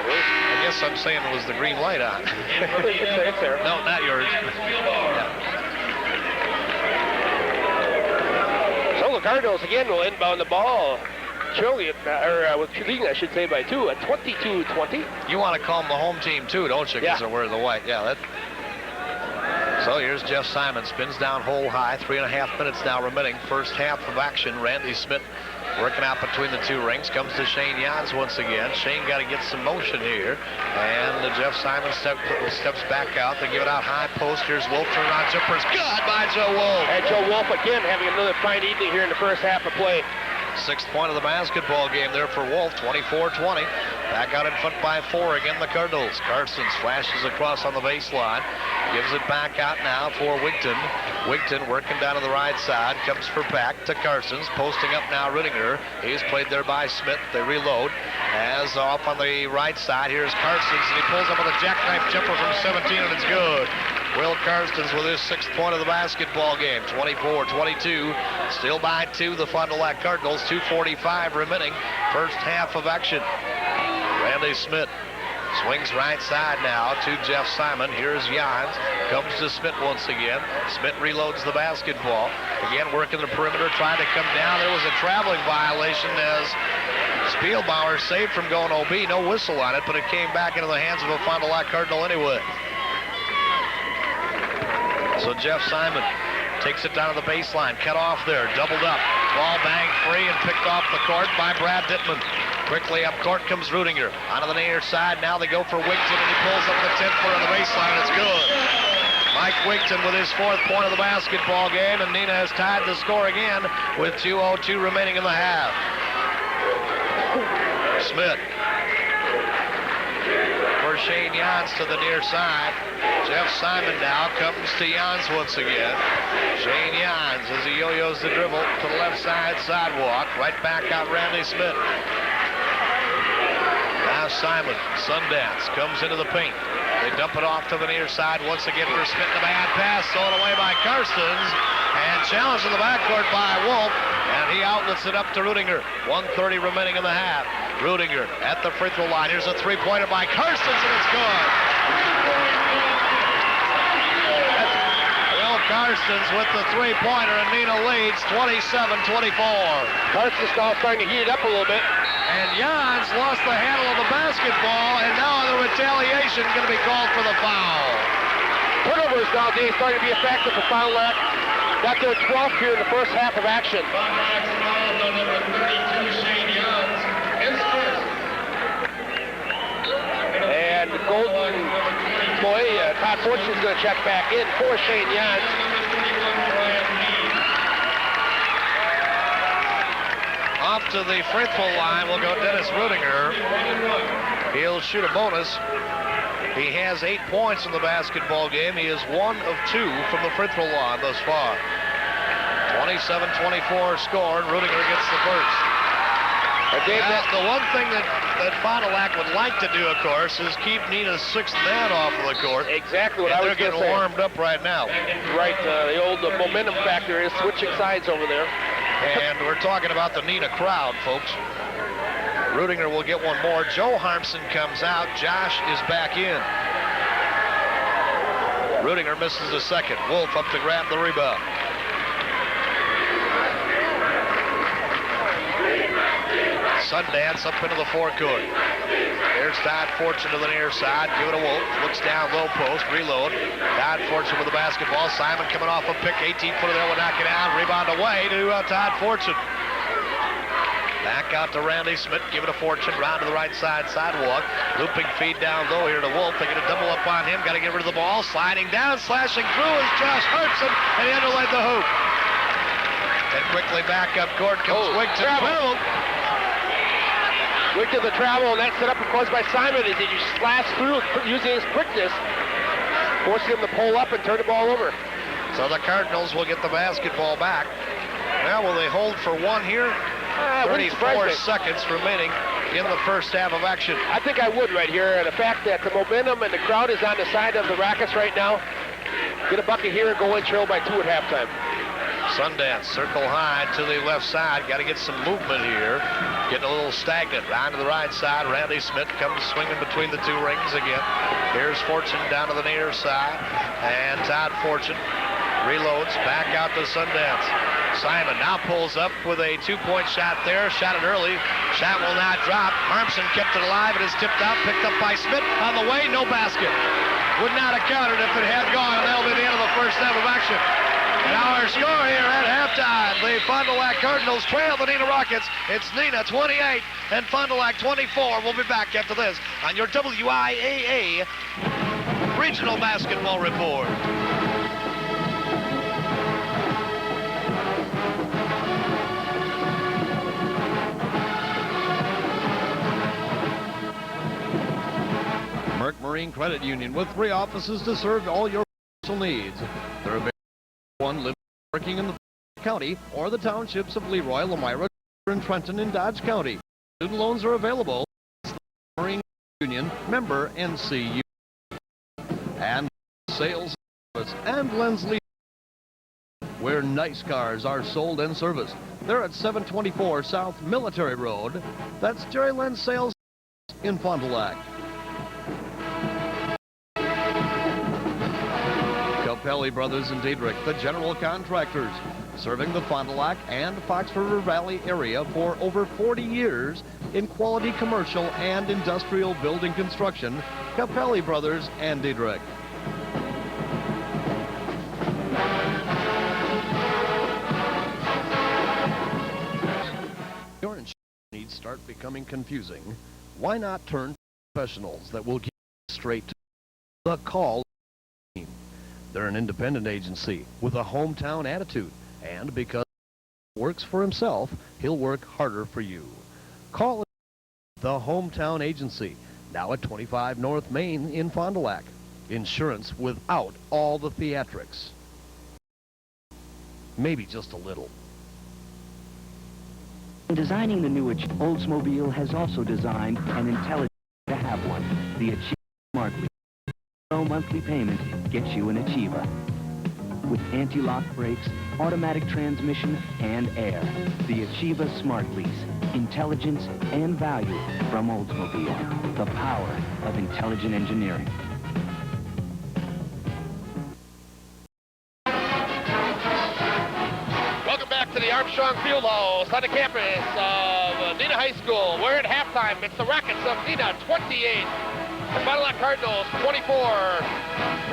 I guess I'm saying it was the green light on. It's there. No, not yours. Yeah. So the Cardinals again will inbound the ball. Chili, with leading, I should say, by 2 at 22-20. You want to call them the home team too, don't you? Because they're wearing the white. Yeah. So here's Jeff Simon, spins down hole high. 3.5 minutes now remaining. First half of action. Randy Smith working out between the 2 rings. Comes to Shane Jans once again. Shane got to get some motion here. And Jeff Simon steps back out. They give it out high post. Here's Wolf, turnaround jumper. Good by Joe Wolf. And Joe Wolf again having another fine evening here in the first half of play. 6th point of the basketball game there for Wolf, 24-20. Back out in front by 4 again, the Cardinals. Karstens flashes across on the baseline. Gives it back out now for Wigton. Wigton working down to the right side. Comes for back to Karstens. Posting up now Rudinger. He's played there by Smith. They reload. As off on the right side, here's Karstens, and he pulls up with a jackknife jumper from 17, and it's good. Will Karstens with his 6th point of the basketball game. 24-22. Still by 2, the Fond du Lac Cardinals. 2:45 remaining. First half of action. Randy Smith swings right side now to Jeff Simon. Here's Jans. Comes to Smith once again. Smith reloads the basketball. Again, working the perimeter, trying to come down. There was a traveling violation as Spielbauer saved from going OB. No whistle on it, but it came back into the hands of a Fond du Lac Cardinal anyway. So Jeff Simon takes it down to the baseline. Cut off there. Doubled up. Ball banged free and picked off the court by Brad Dittman. Quickly up court comes Rudinger. Onto the near side. Now they go for Wigton, and he pulls up the 10-foot on the baseline, and it's good. Mike Wigton with his 4th point of the basketball game, and Neenah has tied the score again with 2:02 remaining in the half. Smith. For Shane Jans to the near side. Jeff Simon now comes to Jans once again. Shane Jans as he yo-yos the dribble to the left side sidewalk. Right back out Randy Smith. Now Simon, Sundance, comes into the paint. They dump it off to the near side once again for Smith. The bad pass thrown away by Karstens. And challenged in the backcourt by Wolf. And he outlets it up to Rudinger. 1:30 remaining in the half. Rudinger at the free throw line. Here's a 3-pointer by Karstens, and it's good. Will Karstens with the 3-pointer, and Neenah leads 27-24. Karstens now starting to heat it up a little bit. And Jans lost the handle of the basketball, and now the retaliation going to be called for the foul. Turnovers nowadays starting to be a factor for Fond du Lac. Got their 12th here in the first half of action. Number 32, Shane Jans. And the Golden Boy, Todd Fortune's going to check back in for Shane Jans. Off to the free throw line will go Dennis Rudinger. He'll shoot a bonus. He has 8 points in the basketball game. He is 1 of 2 from the free throw line thus far. 27-24 score, and Rudinger gets the first. The one thing that Fond du Lac would like to do, of course, is keep Neenah's 6th man off of the court. Exactly what I was going to say. They're getting warmed up right now. Right, the old momentum factor is switching sides over there. And we're talking about the Neenah crowd, folks. Rudinger will get one more. Joe Harmson comes out. Josh is back in. Rudinger misses a second. Wolf up to grab the rebound. Sundance up into the forecourt. There's Todd Fortune to the near side. Give it to Wolf. Looks down, low post, reload. Todd Fortune with the basketball. Simon coming off a pick. 18-footer there, will knock it out. Rebound away to Todd Fortune. Back out to Randy Smith. Give it to Fortune. Round to the right side, sidewalk. Looping feed down low here to Wolf. They're going to double up on him. Got to get rid of the ball. Sliding down, slashing through is Josh Hartson, and he underlaid the hoop. And quickly back up court comes Wigton. Wigton the travel, and that's set up, of course, by Simon as he just slashed through using his quickness, forcing him to pull up and turn the ball over. So the Cardinals will get the basketball back. Now, will they hold for one here? 34 seconds remaining in the first half of action. I think I would right here, and the fact that the momentum and the crowd is on the side of the Rockets right now. Get a bucket here and go in trail by 2 at halftime. Sundance, circle high to the left side. Got to get some movement here. Getting a little stagnant. Round to the right side. Randy Smith comes swinging between the 2 rings again. Here's Fortune down to the near side. And Todd Fortune reloads back out to Sundance. Simon now pulls up with a 2-point shot there. Shot it early. Shot will not drop. Harmson kept it alive. It is tipped out. Picked up by Smith. On the way, no basket. Would not have counted if it had gone. That'll be the end of the first half of action. And our score here at halftime, the Fond du Lac Cardinals trail the Neenah Rockets. It's Neenah 28 and Fond du Lac 24. We'll be back after this on your WIAA Regional Basketball Report. Merck Marine Credit Union with 3 offices to serve all your financial needs. They're available. One living working in the county or the townships of Leroy, Lamira, and Trenton in Dodge County. Student loans are available. Marine Union, member NCU. And sales service and Lenslee, where nice cars are sold and serviced. They're at 724 South Military Road. That's Jerry Lenz Sales in Fond du Lac. Capelli Brothers and Diedrich, the general contractors, serving the Fond du Lac and Fox River Valley area for over 40 years in quality commercial and industrial building construction. Capelli Brothers and Diedrich. Your insurance needs start becoming confusing. Why not turn to professionals that will get straight to the call team? They're an independent agency with a hometown attitude, and because he works for himself, he'll work harder for you. Call the Hometown Agency, now at 25 North Main in Fond du Lac. Insurance without all the theatrics. Maybe just a little. In designing the new Oldsmobile has also designed an intelligent way to have one. The Achiever Smart Lease. No monthly payment gets you an Achiever. With anti-lock brakes, automatic transmission, and air. The Achiever Smart Lease. Intelligence and value from Oldsmobile. The power of intelligent engineering. Welcome back to the Armstrong Fieldhouse on the campus of Neenah High School. We're at halftime. It's the Rockets of Neenah 28. The Fond du Lac Cardinals 24.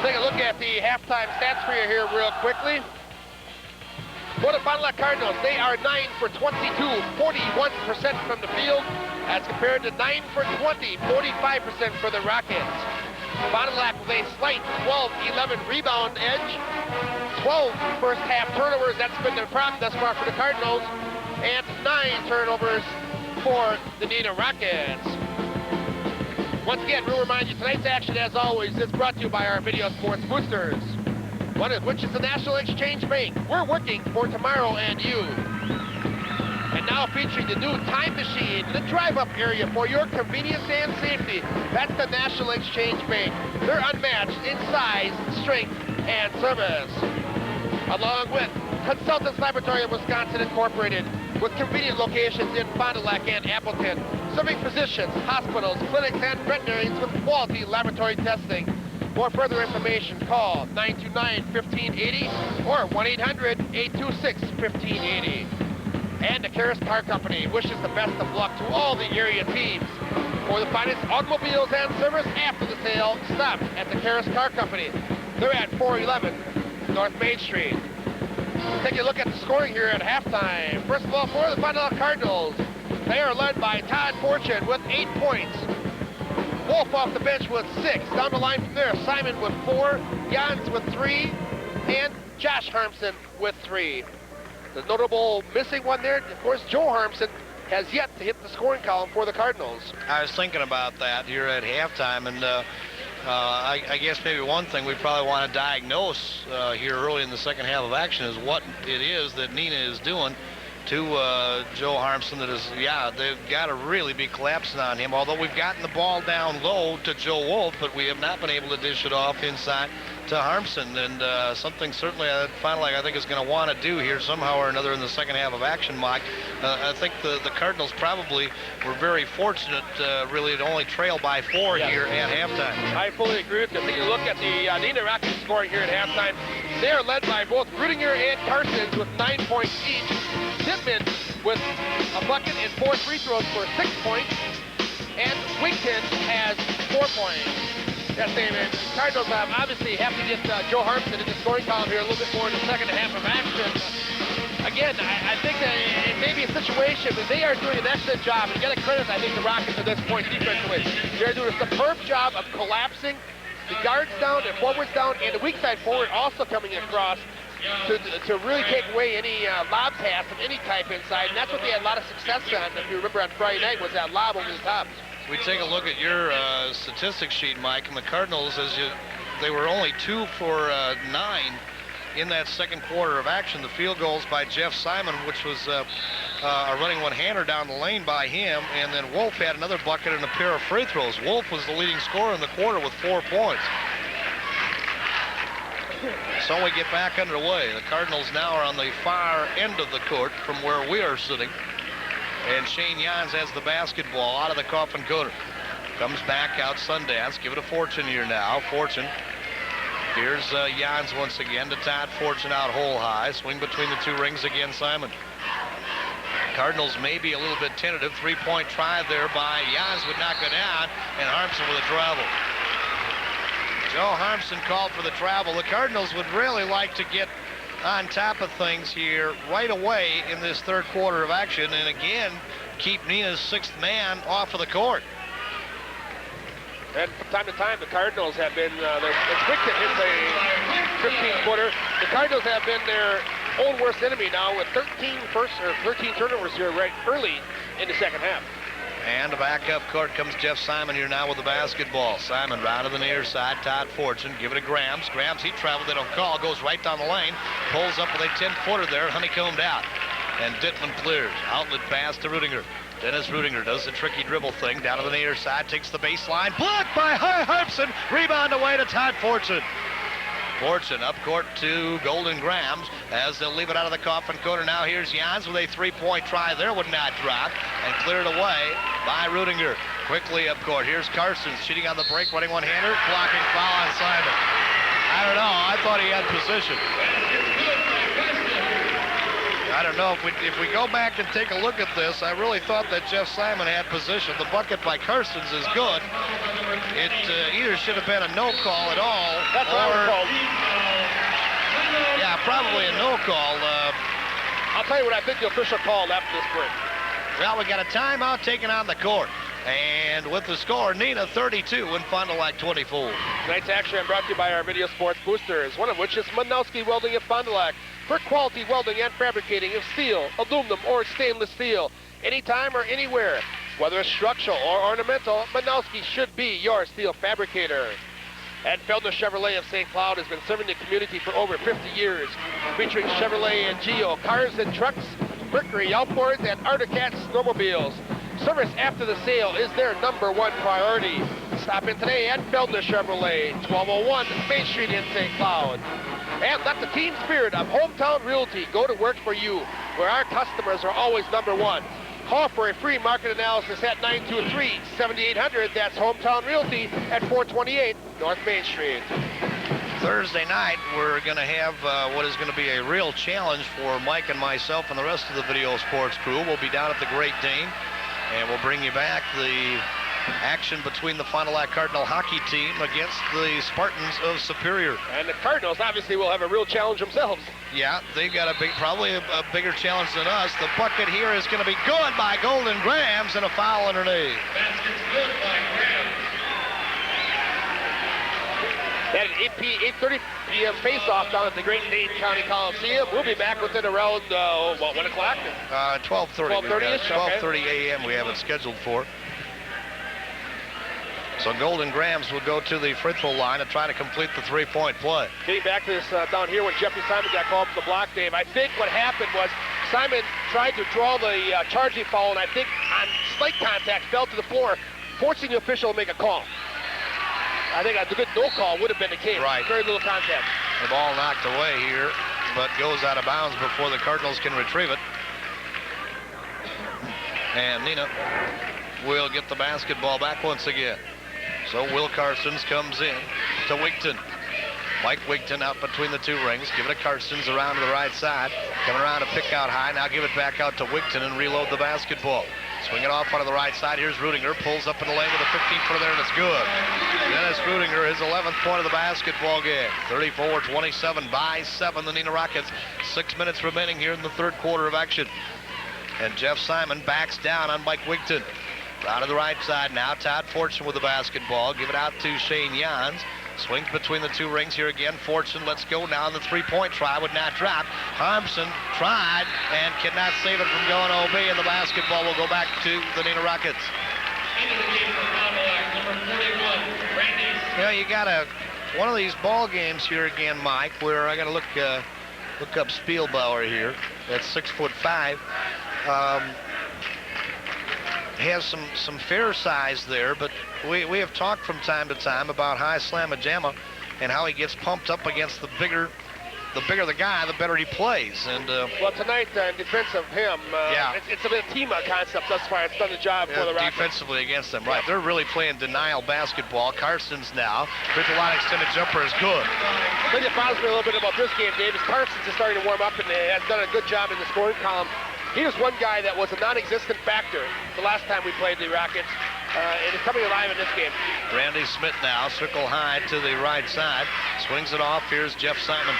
Take a look at the halftime stats for you here real quickly. For the Fond du Lac Cardinals, they are 9 for 22, 41% from the field, as compared to 9 for 20, 45% for the Rockets. Fond du Lac with a slight 12-11 rebound edge, 12 first half turnovers. That's been the problem thus far for the Cardinals, and 9 turnovers for the Neenah Rockets. Once again, we'll remind you, tonight's action, as always, is brought to you by our Video Sports Boosters, one of which is the National Exchange Bank. We're working for tomorrow and you. And now featuring the new time machine, the drive-up area for your convenience and safety. That's the National Exchange Bank. They're unmatched in size, strength, and service. Along with Consultants Laboratory of Wisconsin Incorporated, with convenient locations in Fond du Lac and Appleton, serving physicians, hospitals, clinics, and veterinarians with quality laboratory testing. For further information, call 929-1580 or 1-800-826-1580. And the Karras Car Company wishes the best of luck to all the area teams. For the finest automobiles and service after the sale, stop at the Karras Car Company. They're at 411 North Main Street. Take a look at the scoring here at halftime. First of all, for the Fond du Lac Cardinals, they are led by Todd Fortune with 8 points. Wolf off the bench with 6. Down the line from there, Simon with 4, Jans with 3, and Josh Harmson with 3. The notable missing one there, of course, Joe Harmson has yet to hit the scoring column for the Cardinals. I was thinking about that here at halftime, and I guess maybe one thing we probably want to diagnose here early in the second half of action is what it is that Neenah is doing to Joe Harmson. That is, yeah, they've got to really be collapsing on him, although we've gotten the ball down low to Joe Wolf, but we have not been able to dish it off inside to Harmson, and something certainly Fond du Lac I think is going to want to do here somehow or another in the second half of action, Mike. I think the Cardinals probably were very fortunate really to only trail by 4 here at halftime. I fully agree with you. Taking a look at the Neenah Rockets scoring here at halftime, they are led by both Rudinger and Carstens with 9 points each. Tippmann with a bucket and 4 free throws for 6 points, and Wigton has 4 points. Yes, David. Cardinals obviously have to get Joe Harmson in the scoring column here a little bit more in the second half of action. Again, I think that it may be a situation that they are doing an excellent job, and you got to credit, I think, the Rockets at this point defensively. They're doing a superb job of collapsing the guards down, the forwards down, and the weak side forward also coming across to really take away any lob pass of any type inside, and that's what they had a lot of success on, if you remember on Friday night, was that lob over the top. We take a look at your statistics sheet, Mike, and the Cardinals, they were only 2 for 9 in that second quarter of action. The field goals by Jeff Simon, which was a running one-hander down the lane by him, and then Wolf had another bucket and a pair of free throws. Wolf was the leading scorer in the quarter with 4 points. So we get back underway. The Cardinals now are on the far end of the court from where we are sitting. And Shane Jans has the basketball out of the coffin corner. Comes back out Sundance. Give it to Fortune here now. Fortune. Here's Jans once again to Todd Fortune out hole high. Swing between the 2 rings again, Simon. Cardinals may be a little bit tentative. 3-point try there by Jans would not go down. And Harmson with a travel. Joe Harmson called for the travel. The Cardinals would really like to get on top of things here right away in this third quarter of action, and again keep Neenah's 6th man off of the court. And from time to time, the Cardinals have been, it's Wigton hits a 15-footer. The Cardinals have been their own worst enemy now with 13 turnovers here right early in the second half. And back up court comes Jeff Simon here now with the basketball. Simon round to the near side. Todd Fortune. Give it to Grams. Grams, he traveled. They don't call. Goes right down the lane. Pulls up with a 10-footer there. Honeycombed out. And Dittman clears. Outlet pass to Rudinger. Dennis Rudinger does the tricky dribble thing. Down to the near side. Takes the baseline. Blocked by Harmson. Rebound away to Todd Fortune. Fortune up court to Golden Grams as they'll leave it out of the coffin corner. Now here's Jans with a 3-point try there, would not drop, and cleared away by Rudinger. Quickly up court. Here's Carstens cheating on the break, running one-hander, blocking foul on Simon. I don't know. I thought he had position. I don't know. If we go back and take a look at this, I really thought that Jeff Simon had position. The bucket by Carstens is good. It either should have been a no call at all. That's what I was called. Yeah, probably a no call. I'll tell you what I think the official called after this break. Well, we got a timeout taken on the court. And with the score, Neenah 32 and Fond du Lac 24. Tonight's action brought to you by our Video Sports Boosters, one of which is Manowski Welding at Fond du Lac. For quality welding and fabricating of steel, aluminum, or stainless steel, anytime or anywhere. Whether it's structural or ornamental, Manowski should be your steel fabricator. And Feldner Chevrolet of St. Cloud has been serving the community for over 50 years, featuring Chevrolet and Geo cars and trucks, Mercury outboards, and Articat snowmobiles. Service after the sale is their #1 priority. Stop in today at Feldner Chevrolet, 1201 Main Street in St. Cloud. And let the team spirit of Hometown Realty go to work for you, where our customers are always number one. Call for a free market analysis at 923-7800. That's Hometown Realty at 428 North Main Street. Thursday night, we're going to have what is going to be a real challenge for Mike and myself and the rest of the Video Sports crew. We'll be down at the Great Dane, and we'll bring you back the action between the Fond du Lac Cardinal hockey team against the Spartans of Superior. And the Cardinals obviously will have a real challenge themselves. Yeah, they've got probably a bigger challenge than us. The bucket here is going to be good by Golden Grams, and a foul underneath. Basket's good by Graham. At 8:30 p.m. face-off down at the Great Dane County Coliseum. We'll be back within around, 1 o'clock? 12:30. 12:30-ish, okay. 12:30 a.m. we have it scheduled for. So Golden Grams will go to the free throw line and try to complete the three-point play. Getting back to this down here when Jeffrey Simon got called for the block, Dave, I think what happened was Simon tried to draw the charging foul, and I think on slight contact fell to the floor, forcing the official to make a call. I think a good no call would have been the case. Right. Very little contact. The ball knocked away here, but goes out of bounds before the Cardinals can retrieve it. And Neenah will get the basketball back once again. So Will Carstens comes in to Wigton. Mike Wigton out between the two rings. Give it to Carstens around to the right side. Coming around to pick out high. Now give it back out to Wigton and reload the basketball. Swing it off onto the right side. Here's Rudinger. Pulls up in the lane with a 15-footer there, and it's good. Dennis Rudinger, his 11th point of the basketball game. 34-27 by 7, the Neenah Rockets. 6 minutes remaining here in the third quarter of action. And Jeff Simon backs down on Mike Wigton. Out to the right side now. Todd Fortune with the basketball. Give it out to Shane Jans. Swings between the two rings here again. Fortune lets go now. The three-point try would not drop. Harmson tried and cannot save it from going OB, and the basketball will go back to the Neenah Rockets. Into the game for Fond du Lac, number 41, Randy. You know, you got one of these ball games here again, Mike, where I got to look up Spielbauer here. That's 6'5". Has some fair size there, but we have talked from time to time about high slamma-jamma and how he gets pumped up against the bigger the guy, the better he plays. And well, tonight in defense of him, yeah, it's a bit of team concept thus far. It's done the job for the Rockets. Defensively against them, right? They're really playing denial basketball. Carstens now with a lot of extended jumper is good. The thing that bothers me a little bit about this game, Dave, is Carstens is starting to warm up and has done a good job in the scoring column. He was one guy that was a non-existent factor the last time we played the Rockets, and is coming alive in this game. Randy Smith now, circle high to the right side, swings it off. Here's Jeff Simon.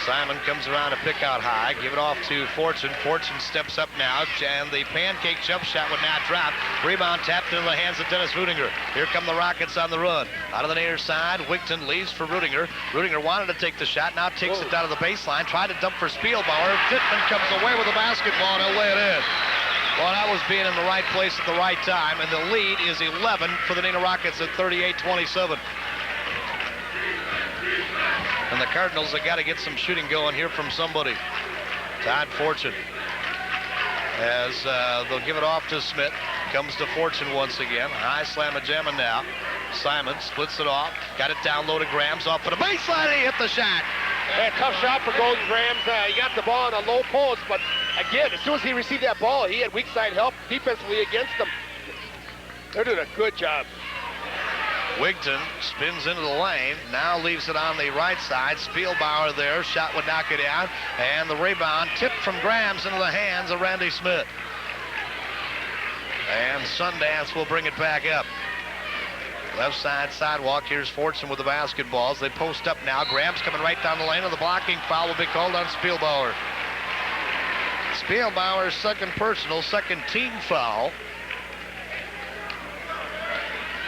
Simon comes around to pick out high, give it off to Fortune. Fortune steps up now, and the pancake jump shot would not drop. Rebound tapped into the hands of Dennis Rudinger. Here come the Rockets on the run. Out of the near side, Wigton leaves for Rudinger. Rudinger wanted to take the shot, now takes it down to the baseline, tried to dump for Spielbauer. Dittman comes away with the basketball, and he'll lay it in. Well, that was being in the right place at the right time, and the lead is 11 for the Neenah Rockets at 38-27. And the Cardinals have got to get some shooting going here from somebody. Todd Fortune. As they'll give it off to Smith. Comes to Fortune once again. High slamma-jamma now. Simon splits it off. Got it down low to Grams. Off for the baseline. He hit the shot. Yeah, tough shot for Golden Grams. He got the ball on a low post, but again, as soon as he received that ball, he had weak side help defensively against them. They're doing a good job. Wigton spins into the lane, now leaves it on the right side. Spielbauer there, shot would knock it down, and the rebound tipped from Grams into the hands of Randy Smith. And Sundance will bring it back up. Left side sidewalk, here's Fortune with the basketballs. They post up now. Grams coming right down the lane, and the blocking foul will be called on Spielbauer. Spielbauer's second personal, second team foul.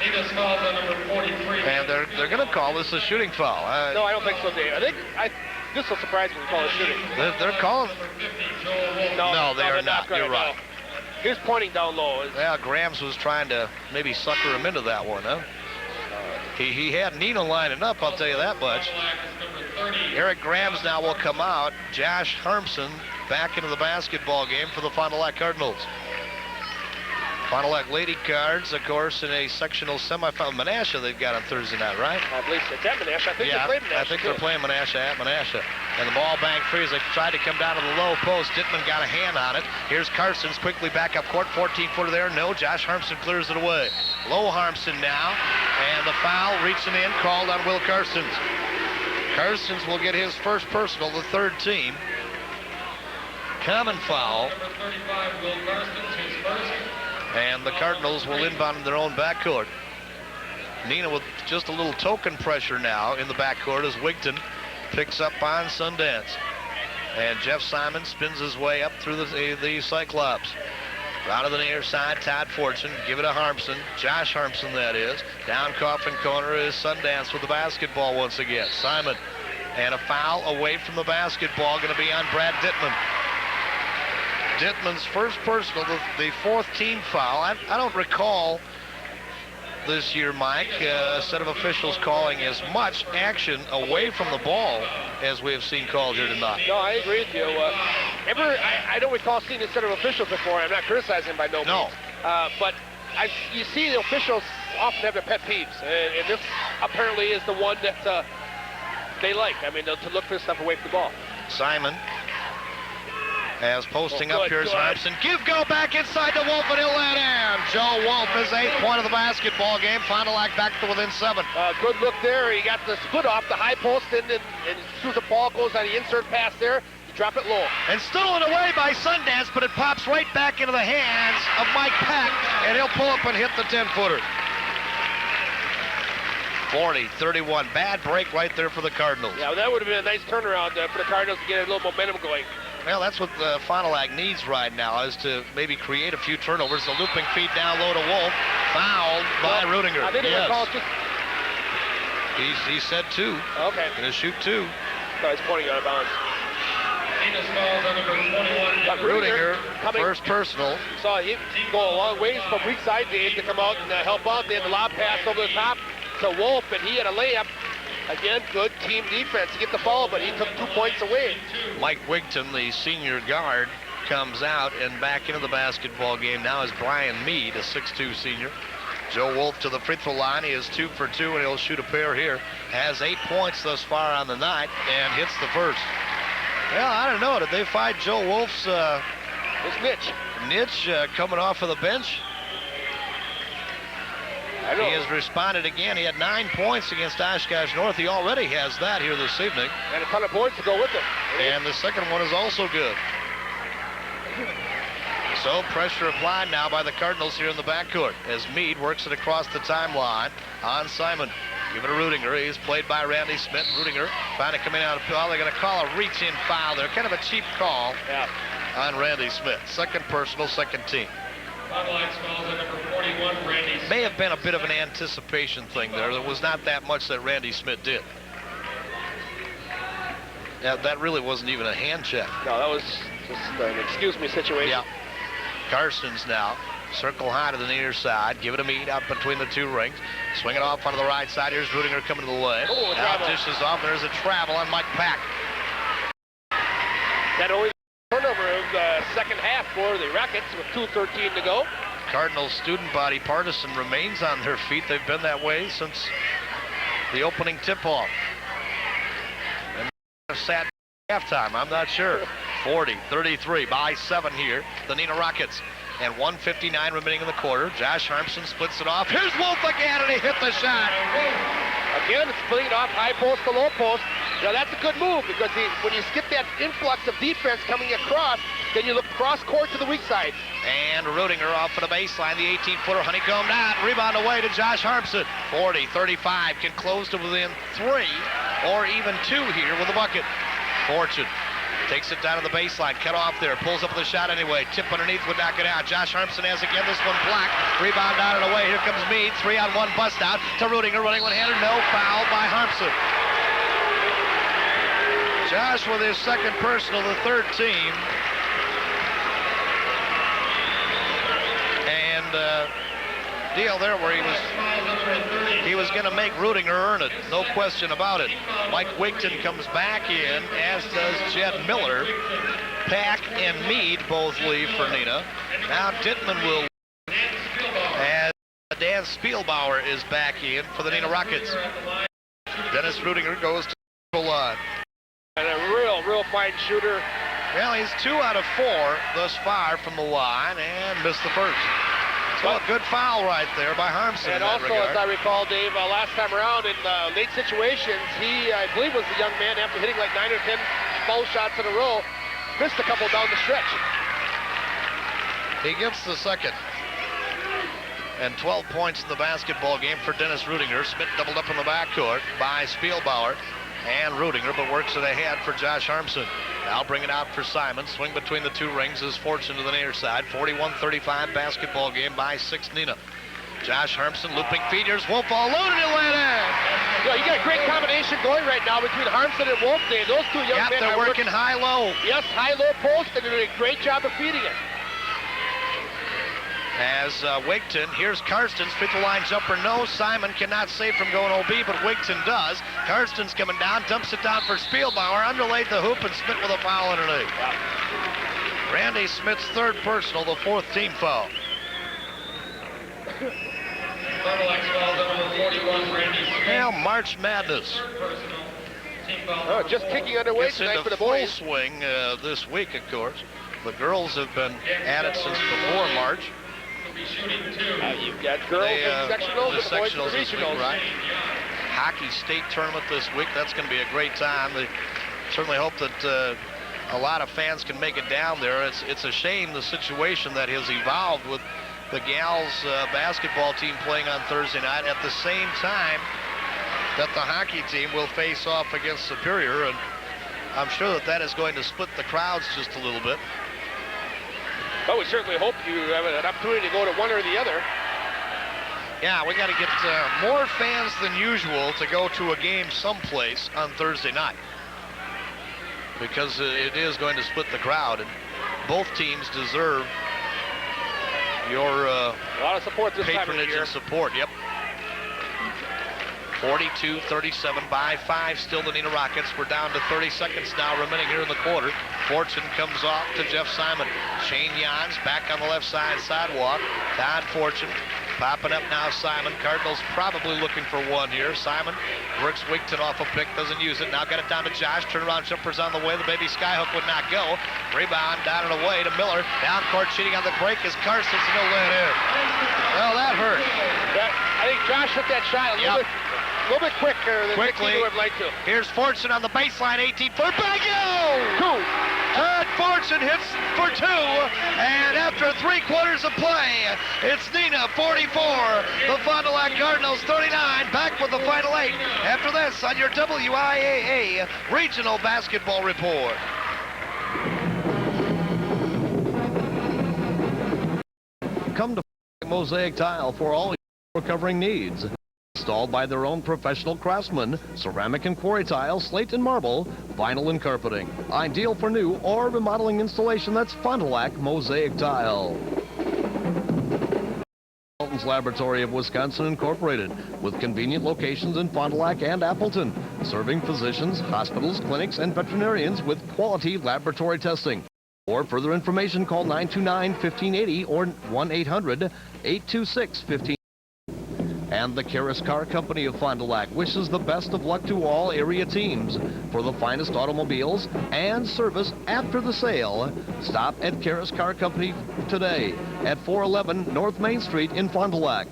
Neenah's fouled on number 43. And they're going to call this a shooting foul. No, I don't think so, Dave. This will surprise me when we call it shooting. They're calling. Number 50, Joel Wolf. No, they are not. You're right. He was pointing down low. Yeah, Grams was trying to maybe sucker him into that one, huh? He had Neenah lining up, I'll tell you that much. Eric Grams now will come out. Josh Harmson back into the basketball game for the Fond du Lac Cardinals. Fond du Lac Lady Cards, of course, in a sectional semifinal. Menasha they've got on Thursday night, right? I believe it's at Menasha. I think Yeah, they played Menasha. I think they're playing Menasha at Menasha. And the ball banked free as they tried to come down to the low post. Dittman got a hand on it. Here's Carsons quickly back up court. 14-footer there. No, Josh Harmson clears it away. Low Harmson now. And the foul reaching in called on Will Carsons. Carsons will get his first personal, the third team. Common foul. Number 35, Will Carsons, his first. And the Cardinals will inbound in their own backcourt. Neenah with just a little token pressure now in the backcourt as Wigton picks up on Sundance. And Jeff Simon spins his way up through the Cyclops. Out of the near side, Todd Fortune. Give it to Harmson. Josh Harmson, that is. Down coffin corner is Sundance with the basketball once again. Simon. And a foul away from the basketball going to be on Brad Dittman. Dittman's first personal, the fourth team foul. I don't recall this year, Mike, a set of officials calling as much action away from the ball as we have seen called here tonight. No, I agree with you. I don't recall seeing this set of officials before. I'm not criticizing by no means. But you see the officials often have their pet peeves, and this apparently is the one that they like. I mean, to look for stuff away from the ball. Simon. As posting up here is Harmson. Go back inside to Wolf, and he'll let in. Joe Wolf, his 8th point of the basketball game. Fond du Lac back to within 7. Good look there. He got the split off the high post, and as soon as the ball goes on the insert pass there, you drop it low. And stolen away by Sundance, but it pops right back into the hands of Mike Pack, and he'll pull up and hit the 10-footer. 40-31. Bad break right there for the Cardinals. Yeah, well, that would have been a nice turnaround for the Cardinals to get a little momentum going. Well, that's what Fond du Lac needs right now, is to maybe create a few turnovers. The looping feed down low to Wolf. Fouled by Rudinger. I think they call just... He said 2. Okay. Gonna shoot 2. No, he's pointing out of bounds. Neenah's foul on number 21. Rudinger, first personal. Saw him go a long ways from weak side Dave to come out and help out. They had the lob pass over the top to Wolf, and he had a layup. Again, good team defense to get the ball, but he took 2 points away. Mike Wigton, the senior guard, comes out and back into the basketball game now is Brian Mead, a 6'2 senior. Joe Wolf to the free throw line. He is 2 for 2, and he'll shoot a pair here. Has 8 points thus far on the night and hits the first. Well, I don't know. Did they find Joe Wolf's niche coming off of the bench? He has responded again. He had 9 points against Oshkosh North. He already has that here this evening. And a ton of boards to go with it. And the second one is also good. So pressure applied now by the Cardinals here in the backcourt as Mead works it across the timeline on Simon. Give it to Rudinger. He's played by Randy Smith. Rudinger trying to come in out of foul. They're going to call a reach-in foul there. Kind of a cheap call on Randy Smith. Second personal, second team. Fond du Lac's foul on number 41, Randy Smith. May have been a bit of an anticipation thing there. There was not that much that Randy Smith did. Yeah, that really wasn't even a hand check. No, that was just an excuse me situation. Yeah. Carsons now. Circle high to the near side. Give it a Mead out between the 2 rings. Swing it off onto the right side. Here's Rudinger coming to the lane. Now dishes off. There's a travel on Mike Pack. That only turnover of the second half for the Rockets with 2:13 to go. Cardinals student body partisan remains on their feet. They've been that way since the opening tip-off. And sat halftime, I'm not sure. 40-33 by 7 here. The Neenah Rockets. And 1:59 remaining in the quarter. Josh Harmson splits it off. Here's Wolf again, and he hit the shot. Again, it's splitting it off high post to low post. Now, that's a good move because when you skip that influx of defense coming across, then you look cross court to the weak side. And Rudinger off of the baseline. The 18-footer honeycombed out. Rebound away to Josh Harmson. 40-35 can close to within 3 or even 2 here with a bucket. Fortune takes it down to the baseline, cut off there, pulls up the shot anyway. Tip underneath would knock it out. Josh Harmson has again this one blocked. Rebound down and away. Here comes Mead. 3-on-1 bust out to Rudinger, running one-handed. No foul by Harmson. Josh with his second personal, the third team. And deal there where he was going to make Rudinger earn it, no question about it. Mike Wigton comes back in, as does Jed Miller. Pack and Mead both leave for Neenah. Now Dittman will Dan Spielbauer is back in for the Neenah Rockets. Dennis Rudinger goes to the line. And a real fine shooter. Well, he's 2 out of 4 thus far from the line and missed the first. So a good foul right there by Harmson. And also, as I recall, Dave, last time around in late situations, he, I believe, was the young man after hitting like 9 or 10 foul shots in a row, missed a couple down the stretch. He gets the second. And 12 points in the basketball game for Dennis Rudinger. Smith doubled up in the backcourt by Spielbauer and Rudinger, but works it ahead for Josh Harmson. Now bring it out for Simon. Swing between the 2 rings is Fortune to the near side. 41-35 basketball game by 6 Neenah. Josh Harmson looping feeders. Won't fall loaded and let in. Yeah, you got a great combination going right now between Harmson and Wolf. Those 2 young men they're are working high-low. Yes, high-low post, and they're doing a great job of feeding it. As Wigton, here's Karstens, free throw line jumper, no. Simon cannot save from going OB, but Wigton does. Karstens coming down, dumps it down for Spielbauer, underlaid the hoop, and Smith with a foul underneath. Wow. Randy Smith's 3rd personal, the 4th team foul. Now March Madness. Oh, just kicking underway tonight for the boys. Full swing this week, of course. The girls have been at it since before March. You've got girls in sectionals and the boys in the regionals. Week, right? Hockey state tournament this week. That's going to be a great time. They certainly hope that a lot of fans can make it down there. It's a shame the situation that has evolved with the gals basketball team playing on Thursday night at the same time that the hockey team will face off against Superior, and I'm sure that is going to split the crowds just a little bit. Well, we certainly hope you have an opportunity to go to one or the other. Yeah, we got to get more fans than usual to go to a game someplace on Thursday night, because it is going to split the crowd, and both teams deserve your a lot of support this patronage time of year. and support. Yep. 42-37 by 5, still the Neenah Rockets. We're down to 30 seconds now remaining here in the quarter. Fortune comes off to Jeff Simon. Shane Jans back on the left side sidewalk. Todd Fortune popping up now. Simon. Cardinals probably looking for one here. Simon works Wigton off a pick, doesn't use it. Now got it down to Josh. Turnaround jumper's on the way. The baby skyhook would not go. Rebound down and away to Miller. Down court cheating on the break is Karstens, and he'll let it in. Well, that hurt. I think Josh hit that shot a little bit quicker than Quickly. Nicky would like to. Here's Fortune on the baseline, 18-foot back. Go! 2. Todd Fortune hits for 2, and after 3 quarters of play, it's Neenah 44, the Fond du Lac Cardinals 39. Back with the final 8 after this on your WIAA Regional Basketball Report. Come to Mosaic Tile for all your covering needs. Installed by their own professional craftsmen, ceramic and quarry tile, slate and marble, vinyl and carpeting. Ideal for new or remodeling installation. That's Fond du Lac Mosaic Tile. Laboratory of Wisconsin Incorporated, with convenient locations in Fond du Lac and Appleton, serving physicians, hospitals, clinics, and veterinarians with quality laboratory testing. For further information, call 929-1580 or 1-800-826-1580. And the Karras Car Company of Fond du Lac wishes the best of luck to all area teams. For the finest automobiles and service after the sale, stop at Karras Car Company today at 411 North Main Street in Fond du Lac.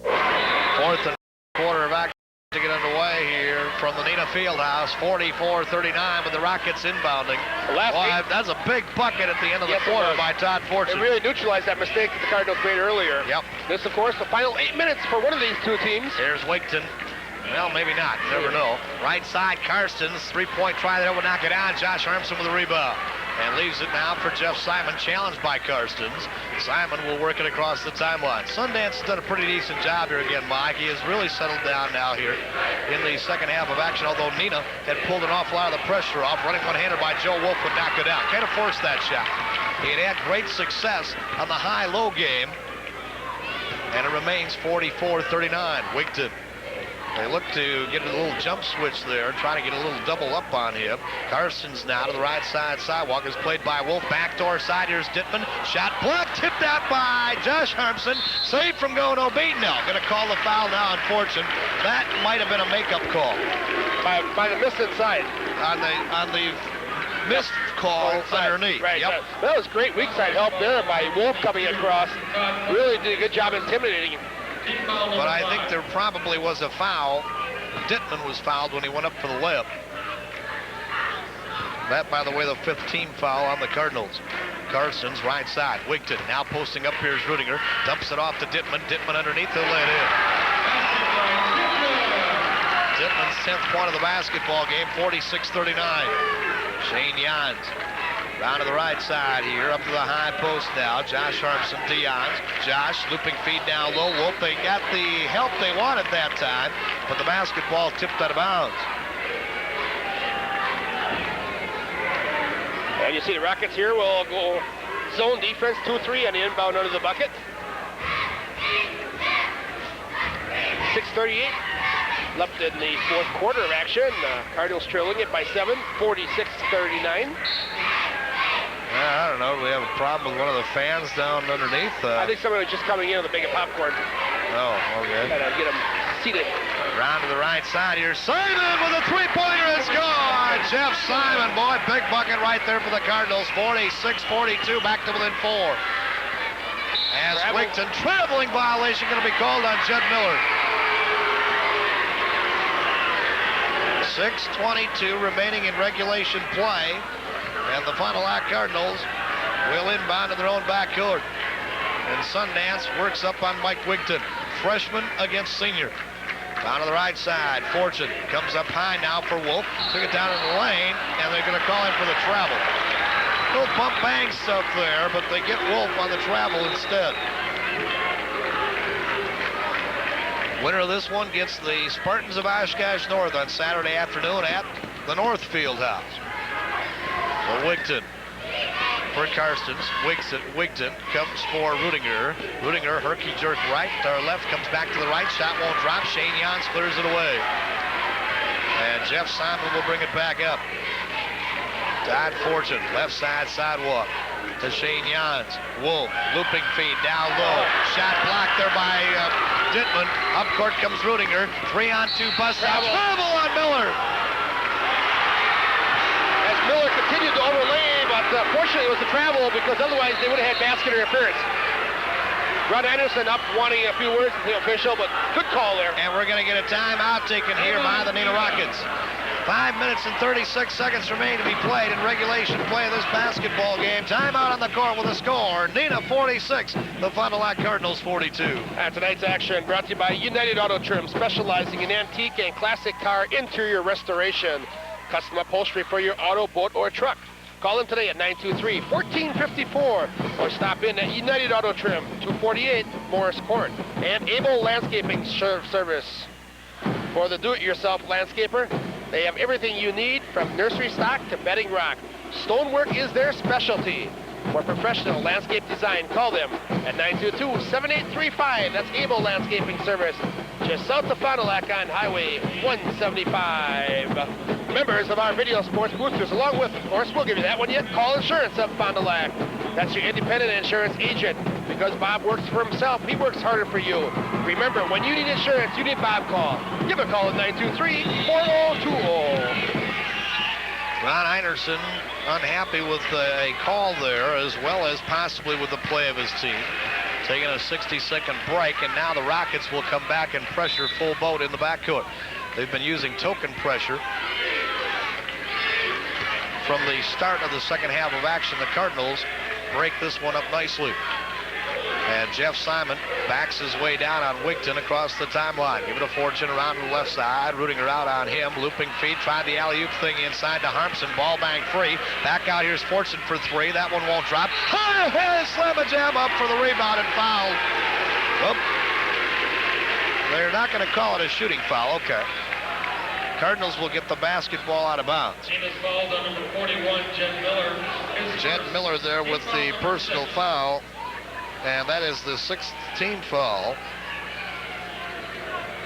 Fourth and quarter of action to get underway here from the Neenah Fieldhouse. 44-39 with the Rockets inbounding. That's a big bucket at the end of the quarter by Todd Fortune. It really neutralized that mistake that the Cardinals made earlier. Yep. This, of course, the final 8 minutes for one of these 2 teams. Here's Wigton. Well, maybe not. Never know. Right side, Karstens. 3-point try there would knock it down. Josh Harmson with a rebound. And leaves it now for Jeff Simon, challenged by Karstens. Simon will work it across the timeline. Sundance has done a pretty decent job here again, Mike. He has really settled down now here in the second half of action, although Neenah had pulled an awful lot of the pressure off. Running one-hander by Joe Wolf would knock it out. Kind of forced that shot. He had great success on the high-low game. And it remains 44-39. Wigton They look to get a little jump switch there, trying to get a little double up on him. Carson's now to the right side sidewalk. Is played by Wolf. Backdoor side. Here's Dittman. Shot blocked. Tipped out by Josh Harmson. Saved from going unbeaten. No, going to call the foul now on Fortune. That might have been a makeup call. By the miss inside. On the missed call underneath. Right. Yep. That was great weak side help there by Wolf coming across. Really did a good job intimidating him. But I think there probably was a foul. Dittman was fouled when he went up for the layup. That, by the way, the 5th team foul on the Cardinals. Carson's right side. Wigton now posting up here is Rudiger. Dumps it off to Dittman. Dittman underneath. He'll lay it in. Dittman's 10th point of the basketball game, 46-39. Shane Jans. Round to the right side here, up to the high post now. Josh Harmson to Jans. Josh, looping feed down low. Wolf, they got the help they wanted that time, but the basketball tipped out of bounds. And you see the Rockets here will go zone defense 2-3 on the inbound under the bucket. 6:38 left in the 4th quarter of action. Cardinals trailing it by 7, 46-39. I don't know. We have a problem with one of the fans down underneath. I think somebody was just coming in with a bag of popcorn. Oh, okay. Gotta get them seated. Round to the right side here. Simon with a three-pointer is gone. Jeff Simon, boy, big bucket right there for the Cardinals. 46-42, back to within 4. As Wigton, traveling violation going to be called on Jed Miller. 6:22 remaining in regulation play. And the Final Act Cardinals will inbound to their own backcourt. And Sundance works up on Mike Wigton. Freshman against senior. Down to the right side. Fortune comes up high now for Wolf. Took it down in the lane, and they're going to call him for the travel. No pump bang stuff there, but they get Wolf on the travel instead. Winner of this one gets the Spartans of Oshkosh North on Saturday afternoon at the North Field House. So Wigton for Karstens. Wigton comes for Rudiger. Rudiger, herky jerk right or left, comes back to the right. Shot won't drop. Shane Jans clears it away. And Jeff Simon will bring it back up. Todd Fortune, left side sidewalk to Shane Jans. Wolf, looping feed down low. Shot blocked there by Dittman. Up court comes Rudiger. 3-on-2 bust out. Travel on Miller. Miller continued to overlay, but fortunately it was a travel because otherwise they would have had basket interference. Ron Anderson up wanting a few words with the official, but good call there. And we're going to get a timeout taken here by the Neenah Rockets. 5 minutes and 36 seconds remain to be played in regulation play of this basketball game. Timeout on the court with a score. Neenah 46, the Final Act Cardinals 42. Tonight's action brought to you by United Auto Trim, specializing in antique and classic car interior restoration. Custom upholstery for your auto, boat, or truck. Call them today at 923-1454 or stop in at United Auto Trim, 248 Morris Court. And Able Landscaping Service. For the do-it-yourself landscaper, they have everything you need from nursery stock to bedding rock. Stonework is their specialty. For professional landscape design, call them at 922-7835. That's Able Landscaping Service, just south of Fond du Lac on Highway 175. Members of our Video Sports Boosters, along with, of course, we'll give you that one yet, Call Insurance of Fond du Lac. That's your independent insurance agent. Because Bob works for himself, he works harder for you. Remember, when you need insurance, you need Bob Call. Give a call at 923-4020. Ron Einerson unhappy with a call there, as well as possibly with the play of his team. Taking a 60-second break, and now the Rockets will come back and pressure full boat in the backcourt. They've been using token pressure from the start of the second half of action. The Cardinals break this one up nicely. And Jeff Simon backs his way down on Wigton across the timeline. Give it a Fortune around to the left side. Rudiger out on him. Looping feed. Tried the alley-oop thing inside to Harmson. Ball bang free. Back out here's Fortune for 3. That one won't drop. Slam a jam up for the rebound and foul. Oh. They're not going to call it a shooting foul. Okay. Cardinals will get the basketball out of bounds. Team is fouled on number 41, Jed Miller. Jed Miller there with the personal foul. And that is the 6th team foul.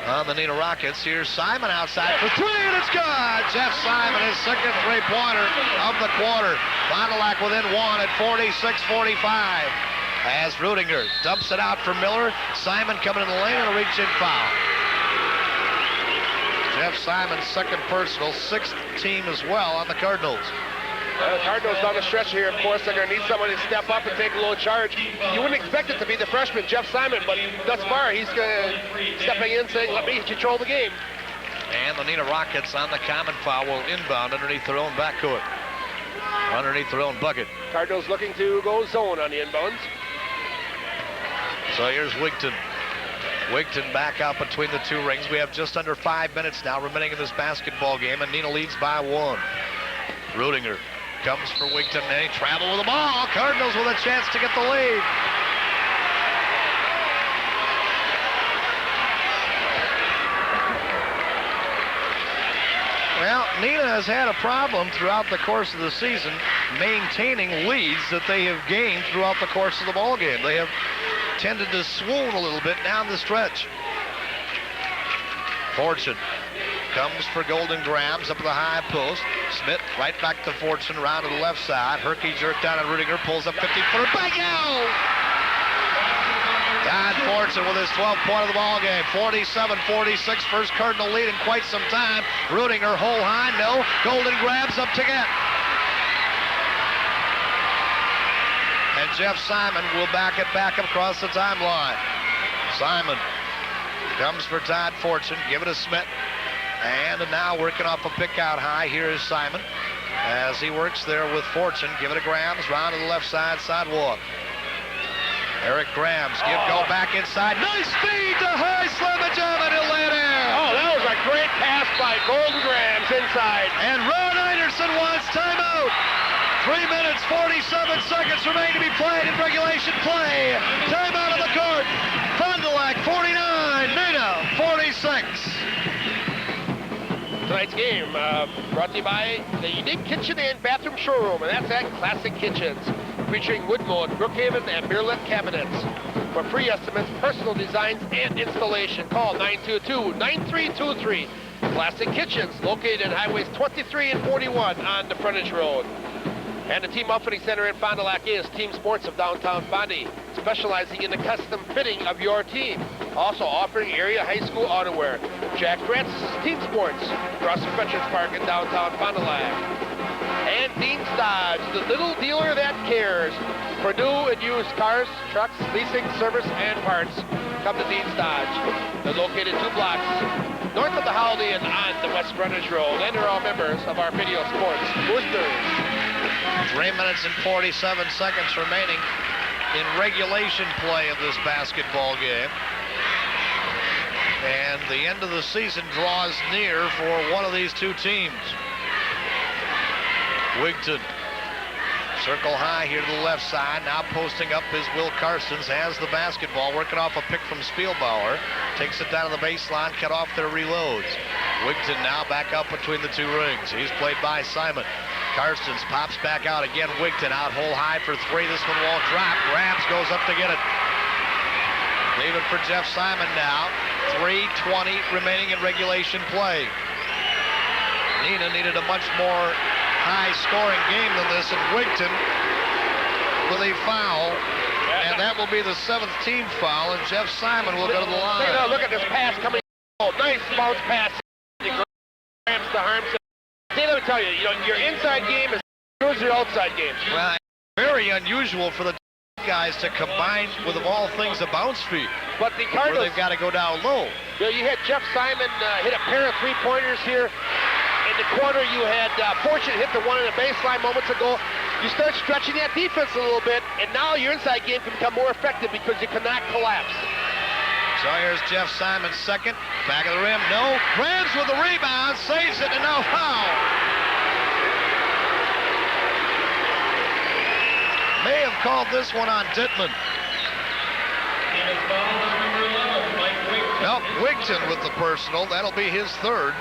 on the Neenah Rockets. Here's Simon outside for three, and it's good! Jeff Simon, his second three-pointer of the quarter. Fond du Lac within one at 46-45. As Rudinger dumps it out for Miller. Simon coming in the lane and a reach-in foul. Jeff Simon's second personal, sixth team as well on the Cardinals. Cardinals down the stretch here, of course, they're going to need someone to step up and take a little charge. You wouldn't expect it to be the freshman, Jeff Simon, but thus far he's stepping in saying, let me control the game. And the Neenah Rockets on the common foul will inbound underneath their own backcourt. Underneath their own bucket. Cardinals looking to go zone on the inbounds. So here's Wigton. Wigton back out between the two rings. We have just under 5 minutes now remaining in this basketball game, and Neenah leads by one. Rudinger comes for Wigton, and he travel with the ball. Cardinals with a chance to get the lead. Well, Neenah has had a problem throughout the course of the season maintaining leads that they have gained throughout the course of the ball game. They have tended to swoon a little bit down the stretch. Fortune comes for Golden Grams up at the high post. Smith right back to Fortune, round to the left side. Herky jerked down on Rudiger, pulls up 50-footer. Bang out! Todd Fortune with his 12th point of the ball game. 47-46, first Cardinal lead in quite some time. Rudiger hole high, no. Golden Grams up to get. And Jeff Simon will back it back across the timeline. Simon comes for Todd Fortune. Give it to Smith. And now working off a pick out high. Here is Simon as he works there with Fortune. Give it to Grams. Round to the left side, sidewalk. Eric Grams, go back inside. Nice feed to high, slam a jam, and he'll lay it in. Oh, that was a great pass by Golden Grams inside. And Ron Anderson wants timeout. 3 minutes, 47 seconds remain to be played in regulation play. Timeout on the court. Fond du Lac 49, Neenah 46. Tonight's game brought to you by the unique kitchen and bathroom showroom, and that's at Classic Kitchens, featuring wood mold, Brookhaven, and mirrorlit cabinets. For free estimates, personal designs, and installation, call 922-9323. Classic Kitchens, located in highways 23 and 41 on the frontage road. And the Team Outfitting Center in Fond du Lac is Team Sports of downtown Fondy, specializing in the custom fitting of your team. Also offering area high school outerwear. Jack Francis' Team Sports, across the Veterans Park in downtown Fond du Lac. And Dean's Dodge, the little dealer that cares. For new and used cars, trucks, leasing, service, and parts, come to Dean's Dodge. They're located 2 blocks north of the Holiday Inn on the West Frontage Road, and they're all members of our Video Sports Boosters. 3 minutes and 47 seconds remaining in regulation play of this basketball game. And the end of the season draws near for one of these two teams. Wigton, circle high here to the left side. Now posting up is Will Carstens, has the basketball, working off a pick from Spielbauer. Takes it down to the baseline, cut off their reloads. Wigton now back up between the two rings. He's played by Simon. Carstens pops back out again. Wigton out hole high for three. This one won't drop. Grams goes up to get it. Leave it for Jeff Simon now. 3:20 remaining in regulation play. Neenah needed a much more high-scoring game than this, and Wigton with a foul, and that will be the 7th team foul, and Jeff Simon will go to the line. Take a look at this pass coming. Oh, nice bounce pass. Grams to Harmson. See, let me tell you, your inside game is as your outside game. Well, very unusual for the guys to combine with, of all things, a bounce feed. But the Cardinals, where they've got to go down low. You had Jeff Simon hit a pair of three-pointers here. In the quarter, you had Fortune hit the one in the baseline moments ago. You start stretching that defense a little bit, and now your inside game can become more effective because you cannot collapse. So here's Jeff Simon second. Back of the rim, no. Grams with the rebound, saves it, and no foul. May have called this one on Dittman. Nope, Wigton with the personal. That'll be his third.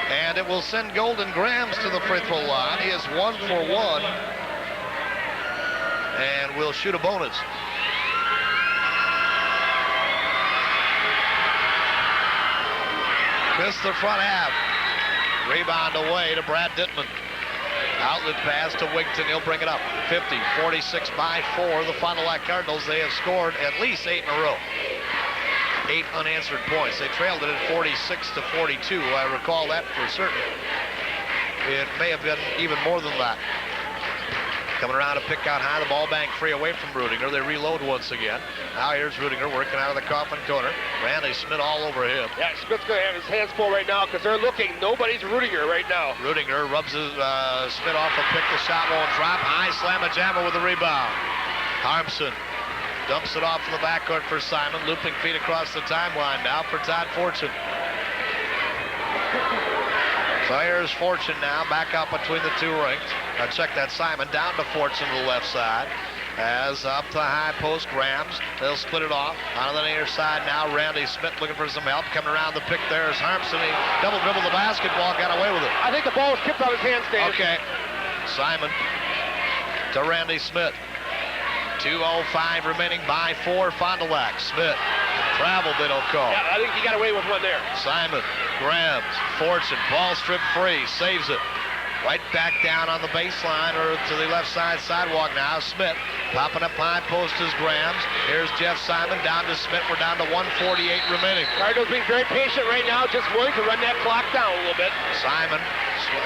And it will send Golden Grams to the free throw line. He is 1 for 1. And will shoot a bonus. missed the front half. Rebound away to Brad Dittman. Outlet pass to Wigton. He'll bring it up. 50-46 by 4. The Fond du Lac Cardinals, they have scored at least 8 in a row. 8 unanswered points. They trailed it at 46-42. I recall that for certain. It may have been even more than that. Coming around to pick out high, the ball bank free away from Rudinger. They reload once again. Now here's Rudinger working out of the coffin corner. Randy Smith all over him. Yeah, Smith's going to have his hands full right now because they're looking. Nobody's Rudinger right now. Rudinger rubs his Smith off a pick. The shot won't drop. High slam a jammer with the rebound. Harmson dumps it off in the backcourt for Simon. Looping feet across the timeline now for Todd Fortune. So here's Fortune now, back up between the two rings. Now check that Simon, down to Fortune to the left side. As up to high post, Grams. They'll split it off. On the near side now, Randy Smith looking for some help. Coming around the pick there is Harmson. He double dribbled the basketball, got away with it. I think the ball was kicked out of his hands, Dave. Okay. Simon to Randy Smith. 2:05 remaining by 4, Fond du Lac. Smith. Travel, they don't call. Yeah, I think he got away with one there. Simon, Grams, Fortune, ball stripped free, saves it. Right back down on the baseline or to the left side sidewalk now. Smith popping up high post is Grams. Here's Jeff Simon down to Smith. We're down to 1:48 remaining. Cardinals being very patient right now, just willing to run that clock down a little bit. Simon,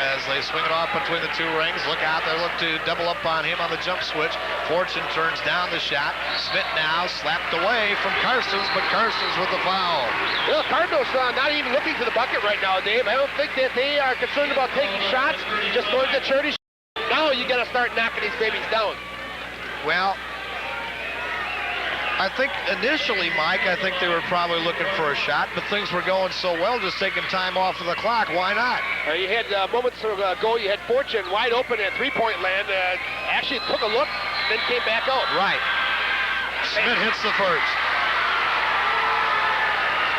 as they swing it off between the two rings, look out, they look to double up on him on the jump switch. Fortune turns down the shot. Smith now slapped away from Carstens, but Carstens with the foul. Well, Cardinals not even looking to the bucket right now, Dave. I don't think that they are concerned about taking shots, just going to charity. Now you got to start knocking these babies down. Well, I think initially, Mike, I think they were probably looking for a shot, but things were going so well, just taking time off of the clock. Why not? You had moments ago, you had Fortune wide open at three-point land. Actually took a look, then came back out. Right. Smith hits the first.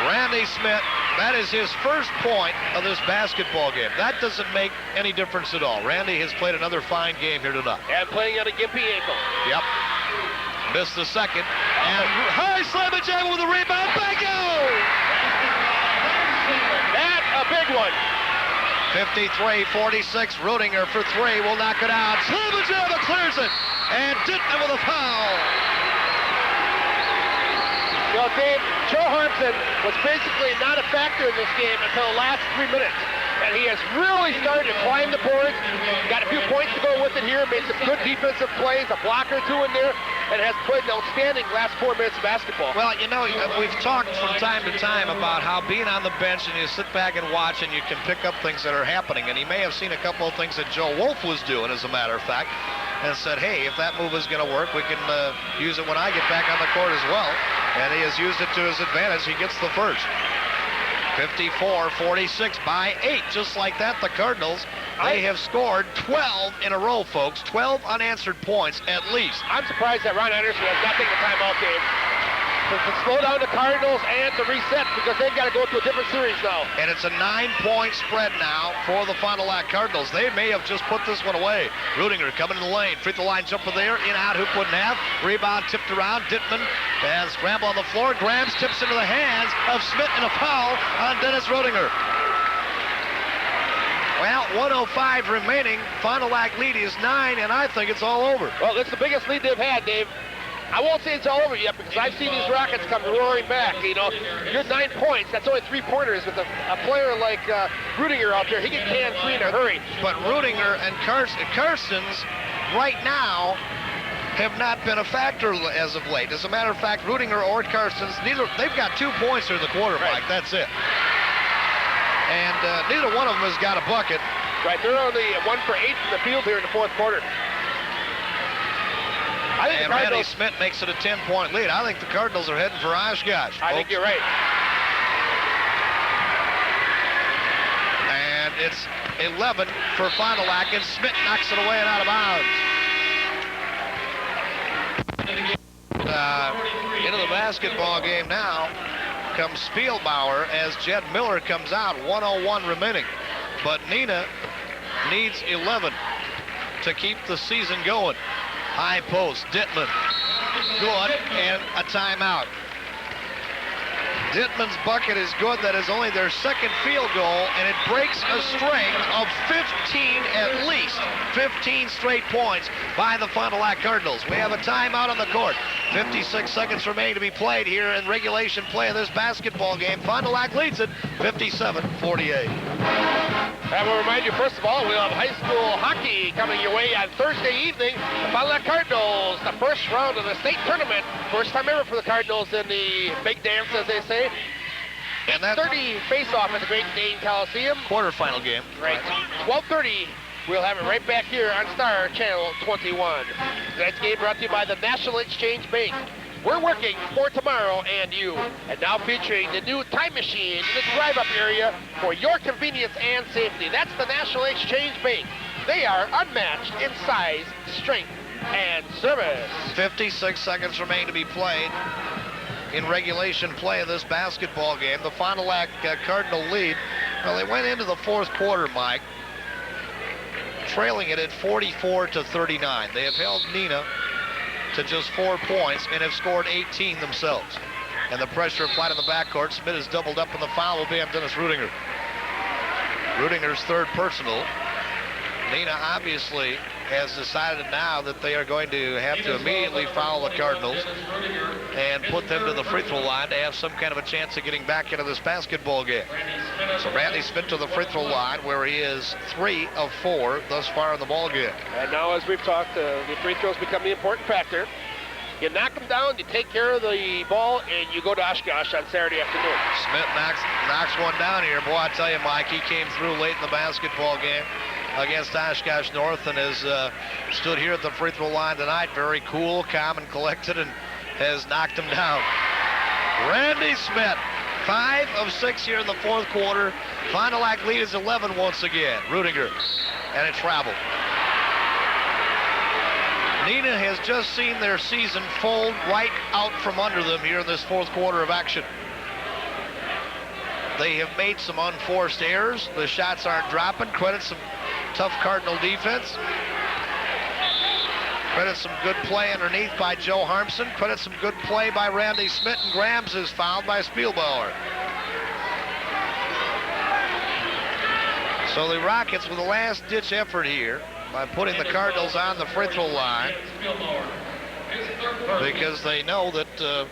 Randy Smith, that is his first point of this basketball game. That doesn't make any difference at all. Randy has played another fine game here tonight. And playing on a gimpy ankle. Yep. Missed the second. And high slam and jam with a rebound. Bingo! That's a big one. 53-46. Rudinger for 3 will knock it out. Slam and jam clears it. And Dittman with a foul. You know, Dave, Joe Harmson was basically not a factor in this game until the last 3 minutes. And he has really started to climb the boards. Got a few points to go with it here. Made some good defensive plays, a block or two in there, and has played an outstanding last 4 minutes of basketball. Well, you know, we've talked from time to time about how being on the bench and you sit back and watch and you can pick up things that are happening. And he may have seen a couple of things that Joe Wolf was doing, as a matter of fact, and said, hey, if that move is going to work, we can use it when I get back on the court as well. And he has used it to his advantage. He gets the first. 54-46 by 8. Just like that, the Cardinals, they have scored 12 in a row, folks. 12 unanswered points at least. I'm surprised that Ron Anderson has not taken a timeout game to slow down the Cardinals and to reset, because they've got to go to a different series now. And it's a 9-point spread now for the Fond du Lac Cardinals. They may have just put this one away. Rudinger coming in the lane. Free throw line jumper there. In out, hoop wouldn't have. Rebound tipped around. Dittman has scramble on the floor. Grams tips into the hands of Smith and a foul on Dennis Rudinger. Well, 1:05 remaining. Fond du Lac lead is 9, and I think it's all over. Well, it's the biggest lead they've had, Dave. I won't say it's all over yet, because I've seen these Rockets come roaring back. You know, you're 9 points. That's only 3-pointers. With a player like Rudinger out there, he can can 3 in a hurry. But Rudinger and Carstens right now have not been a factor as of late. As a matter of fact, Rudinger or Carstens, they've got 2 points through the quarter, Mike. That's it. And neither one of them has got a bucket. Right, they're only 1 for 8 from the field here in the fourth quarter. And Randy Smith makes it a 10-point lead. I think the Cardinals are heading for Oshkosh. I think you're right. And it's 11 for Fond du Lac, and Smith knocks it away and out of bounds. Into the basketball game now comes Spielbauer as Jed Miller comes out. 1:01 remaining. But Neenah needs 11 to keep the season going. High post, Dittman. Good, and a timeout. Dittman's bucket is good. That is only their second field goal, and it breaks a string of 15 at least. 15 straight points by the Fond du Lac Cardinals. We have a timeout on the court. 56 seconds remain to be played here in regulation play of this basketball game. Fond du Lac leads it 57-48. I will remind you, first of all, we'll have high school hockey coming your way on Thursday evening. The Fond du Lac Cardinals, the first round of the state tournament. First time ever for the Cardinals in the big dance, as they say. And that's 30 face-off at the Great Dane Coliseum. quarterfinal game. Right. 12:30. We'll have it right back here on Star Channel 21. Tonight's game brought to you by the National Exchange Bank. We're working for tomorrow and you. And now featuring the new time machine in the drive-up area for your convenience and safety. That's the National Exchange Bank. They are unmatched in size, strength, and service. 56 seconds remain to be played in regulation play of this basketball game. The Fond du Lac Cardinal lead. Well, they went into the fourth quarter, Mike, trailing it at 44-39. They have held Neenah to just 4 points and have scored 18 themselves. And the pressure applied in the backcourt. Smith is doubled up, and the foul will be on Dennis Rudinger. Rudiger's third personal. Neenah obviously has decided now that they are going to have to immediately foul the Cardinals and put them to the free throw line to have some kind of a chance of getting back into this basketball game. So Randy Smith to the free throw line, where he is 3 of 4 thus far in the ball game. And now, as we've talked, the free throws become the important factor. You knock them down, you take care of the ball, and you go to Oshkosh on Saturday afternoon. Smith knocks one down here. Boy, I tell you, Mike, he came through late in the basketball game against Oshkosh North and has stood here at the free throw line tonight, very cool, calm, and collected, and has knocked him down. Randy Smith, 5 of 6 here in the fourth quarter. Fond du Lac lead is 11 once again. Rudiger, and it traveled. Neenah has just seen their season fold right out from under them here in this fourth quarter of action. They have made some unforced errors. The shots aren't dropping. Credit some tough Cardinal defense. Credit some good play underneath by Joe Harmson. Credit some good play by Randy Smith, and Grams is fouled by Spielbauer. So the Rockets with a last-ditch effort here by putting the Cardinals on the free throw line, because they know that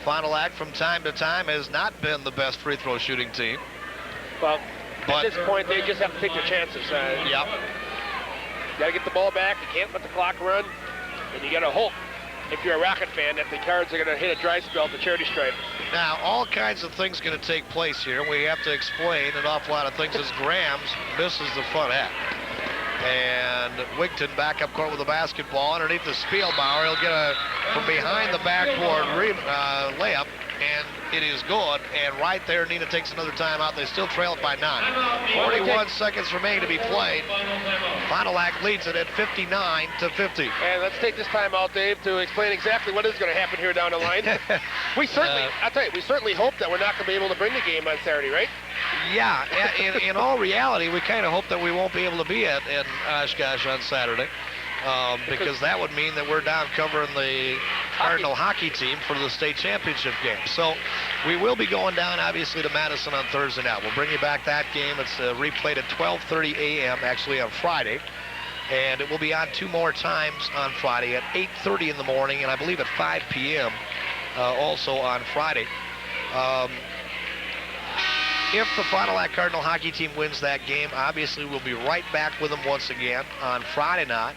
Fond du Lac from time to time has not been the best free throw shooting team. Well, at this point, they just have to take their chances. Yep. You got to get the ball back. You can't let the clock run. And you got to hope, if you're a Rocket fan, that the Cards are going to hit a dry spell at the charity stripe. Now, all kinds of things going to take place here. We have to explain an awful lot of things as Grams misses the front hat. And Wigton back up court with the basketball underneath the Spielbauer. He'll get a from behind the backboard layup, and it is good. And right there, Neenah takes another timeout. They still trail it by 9. 41 seconds remain to be played. Fond du Lac leads it at 59-50. And let's take this time out, Dave, to explain exactly what is going to happen here down the line. We certainly, I'll tell you, we certainly hope that we're not going to be able to bring the game on Saturday, right? Yeah, in all reality, we kind of hope that we won't be able to be at in Oshkosh on Saturday, because that would mean that we're down covering the Cardinal hockey team for the state championship game. So we will be going down, obviously, to Madison on Thursday night. We'll bring you back that game. It's replayed at 12:30 a.m., actually, on Friday. And it will be on 2 more times on Friday at 8:30 in the morning, and I believe at 5 p.m. Also on Friday. If the Fond du Lac Cardinal hockey team wins that game, obviously we'll be right back with them once again on Friday night,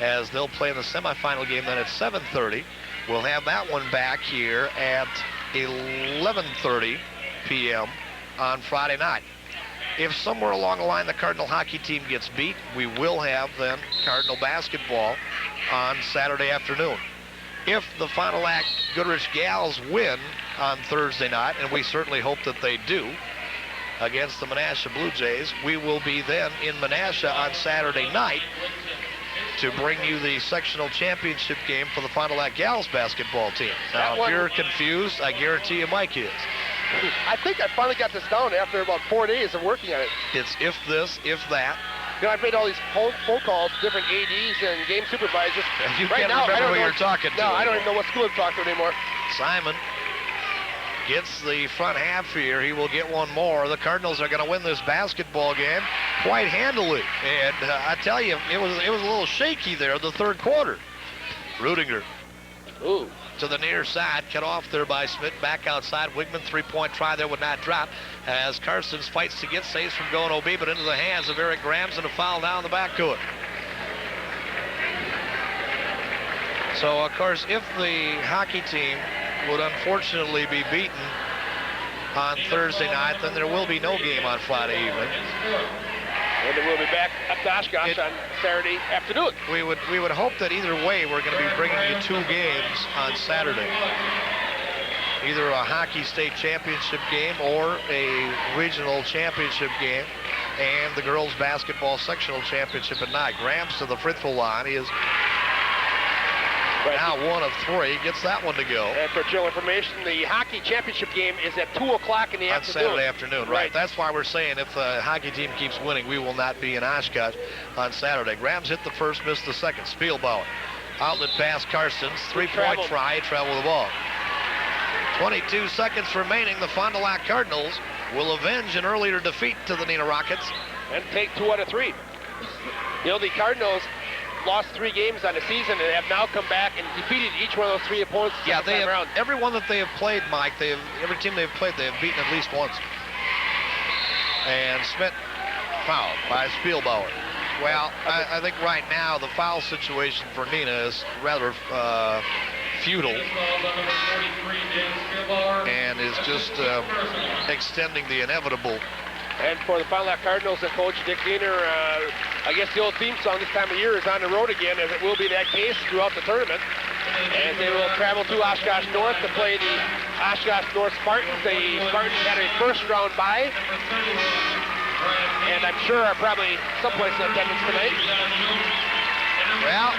as they'll play in the semifinal game then at 7:30. We'll have that one back here at 11:30 p.m. on Friday night. If somewhere along the line the Cardinal hockey team gets beat, we will have then Cardinal basketball on Saturday afternoon. If the Fond du Lac Goodrich Gals win on Thursday night, and we certainly hope that they do, against the Menasha Blue Jays, we will be then in Menasha on Saturday night to bring you the sectional championship game for the Fond du Lac Gals basketball team. Now, if you're confused, I guarantee you Mike is. I think I finally got this down after about 4 days of working on it. It's if this, if that. You know, I've made all these phone calls to different ADs and game supervisors. You can't remember who you're talking to. No, I don't even know what school I'm talking to anymore. Simon. gets the front half here. He will get one more. The Cardinals are going to win this basketball game quite handily. And I tell you, it was a little shaky there the third quarter. Rudiger. Ooh. To the near side, cut off there by Smith, back outside. Wigman, three-point try there would not drop as Karstens fights to get saves from going OB, but into the hands of Eric Grams and a foul down the backcourt. So, of course, if the hockey team would unfortunately be beaten on Thursday night, then there will be no game on Friday evening. And then we'll be back up to Oshkosh on Saturday afternoon. We would hope that either way we're going to be bringing you two games on Saturday. Either a hockey state championship game or a regional championship game and the girls basketball sectional championship at night. Grams to the free throw line. He is now 1 of 3, gets that one to go. And for general information, the hockey championship game is at 2 o'clock in the afternoon. On Saturday afternoon, right. That's why we're saying if the hockey team keeps winning, we will not be in Oshkosh on Saturday. Grams hit the first, missed the second. Spielbauer. Outlet pass, Karstens. Three-point try, travel the ball. 22 seconds remaining. The Fond du Lac Cardinals will avenge an earlier defeat to the Neenah Rockets. And take 2 out of 3. You know, the Cardinals lost 3 games on the season and have now come back and defeated each one of those 3 opponents. Yeah, they have, every one that they have played, Mike, every team they've played, they have beaten at least once. And Smith fouled by Spielbauer. Well, I think right now the foul situation for Neenah is rather futile and is just extending the inevitable. And for the Fond du Lac Cardinals and Coach Dick Diener, I guess the old theme song this time of year is on the road again, as it will be that case throughout the tournament. And they will travel to Oshkosh North to play the Oshkosh North Spartans. The Spartans had a first-round bye, and I'm sure are probably someplace in attendance tonight. Well,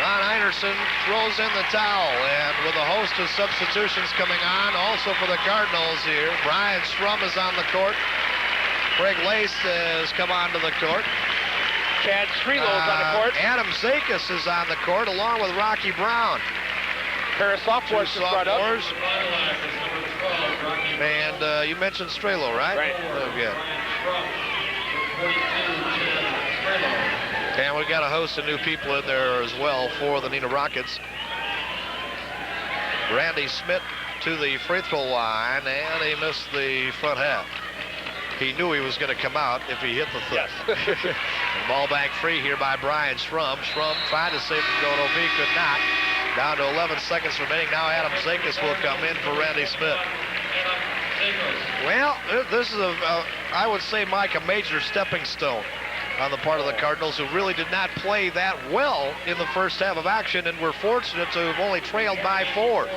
Ron Einerson throws in the towel, and with a host of substitutions coming on, also for the Cardinals here, Brian Schrum is on the court. Craig Lace has come onto the court. Chad Strelo's on the court. Adam Zakis is on the court, along with Rocky Brown. A pair of sophomores just brought up. And you mentioned Strelo, right? Right. Oh, good. And we've got a host of new people in there as well for the Neenah Rockets. Randy Smith to the free throw line, and he missed the front half. He knew he was going to come out if he hit the thing. Yes. Ball back free here by Brian Schrum. Schrum tried to save from going OB, could not. Down to 11 seconds remaining. Now Adam Zakis will come in for Randy Smith. Well, this is, I would say, Mike, a major stepping stone on the part of the Cardinals, who really did not play that well in the first half of action and were fortunate to have only trailed by 4.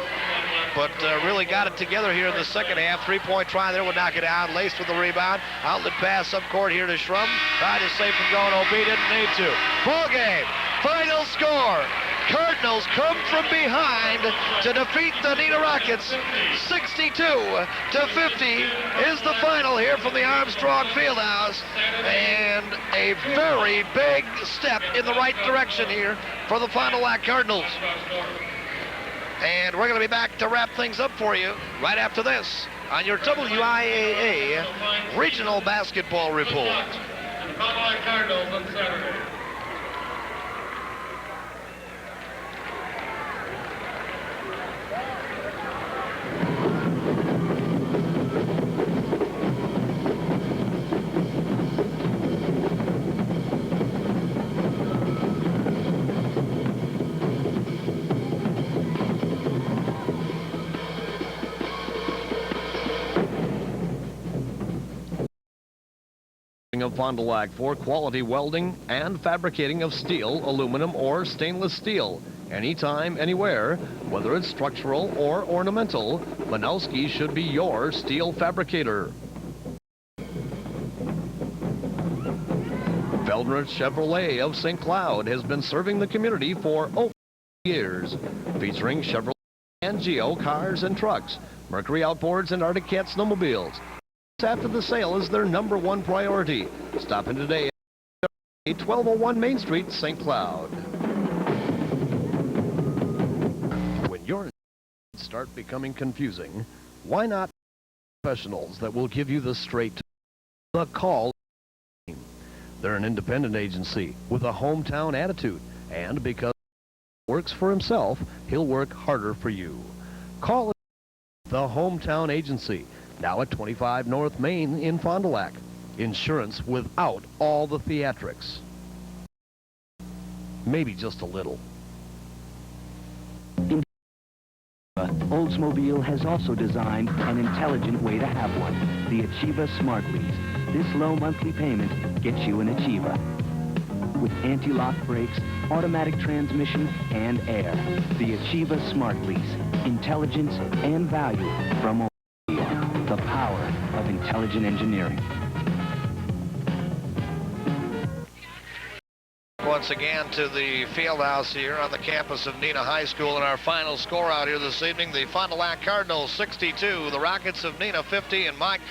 But really got it together here in the second half. Three-point try there would knock it out. Laced with the rebound. Outlet pass up court here to Schrum. Tried to save from going OB, didn't need to. Ball game. Final score. Cardinals come from behind to defeat the Neenah Rockets. 62-50 is the final here from the Armstrong Fieldhouse. And a very big step in the right direction here for the Fond du Lac Cardinals. And we're going to be back to wrap things up for you right after this on your WIAA Regional Basketball Report. Cardinals on Saturday. Of Fond du Lac for quality welding and fabricating of steel, aluminum, or stainless steel. Anytime, anywhere, whether it's structural or ornamental, Manowski should be your steel fabricator. Feldner Chevrolet of St. Cloud has been serving the community for over years, featuring Chevrolet and Geo cars and trucks, Mercury outboards, and Arctic Cat snowmobiles. After the sale is their #1 priority. Stop in today at 1201 Main Street, St. Cloud. When you're in start becoming confusing, why not professionals that will give you the straight the call? They're an independent agency with a hometown attitude, and because he works for himself, he'll work harder for you. Call the hometown agency, now at 25 North Main in Fond du Lac. Insurance without all the theatrics. Maybe just a little. Oldsmobile has also designed an intelligent way to have one, the Achieva Smart Lease. This low monthly payment gets you an Achieva. With anti-lock brakes, automatic transmission, and air. The Achieva Smart Lease. Intelligence and value from Oldsmobile. The power of intelligent engineering. Once again to the field house here on the campus of Neenah High School, and our final score out here this evening, the Fond du Lac Cardinals 62, the Rockets of Neenah50. And Mike,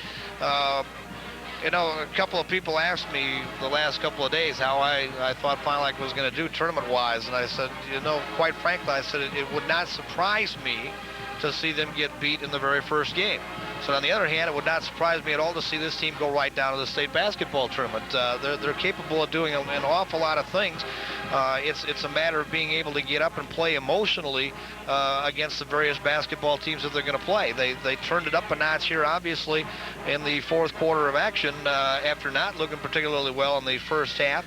you know, a couple of people asked me the last couple of days how I thought Fond du Lac was going to do tournament-wise, and I said, you know, quite frankly, I said it would not surprise me to see them get beat in the very first game. So on the other hand, it would not surprise me at all to see this team go right down to the state basketball tournament. They're capable of doing an awful lot of things. It's a matter of being able to get up and play emotionally against the various basketball teams that they're going to play. They turned it up a notch here, obviously, in the fourth quarter of action after not looking particularly well in the first half,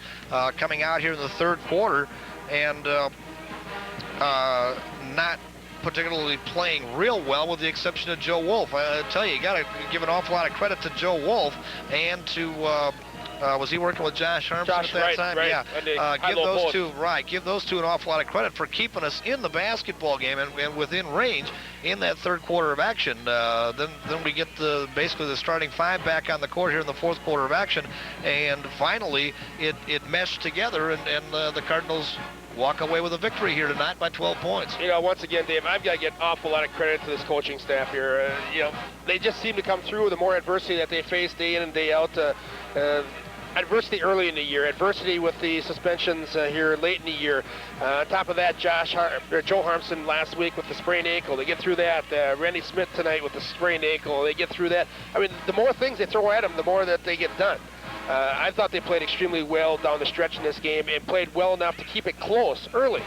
coming out here in the third quarter and not particularly playing real well, with the exception of Joe Wolf. I tell you, you got to give an awful lot of credit to Joe Wolf and to was he working with Josh Harmson at that time? Right. Yeah. Give those two an awful lot of credit for keeping us in the basketball game and within range in that third quarter of action. Then we get basically the starting five back on the court here in the fourth quarter of action, and finally it meshed together, and the Cardinals walk away with a victory here tonight by 12 points. You know, once again, Dave, I've got to get an awful lot of credit to this coaching staff here. You know, they just seem to come through with the more adversity that they face day in and day out. Adversity early in the year, adversity with the suspensions here late in the year. On top of that, Joe Harmson last week with the sprained ankle. They get through that. Randy Smith tonight with the sprained ankle. They get through that. I mean, the more things they throw at them, the more that they get done. I thought they played extremely well down the stretch in this game and played well enough to keep it close early.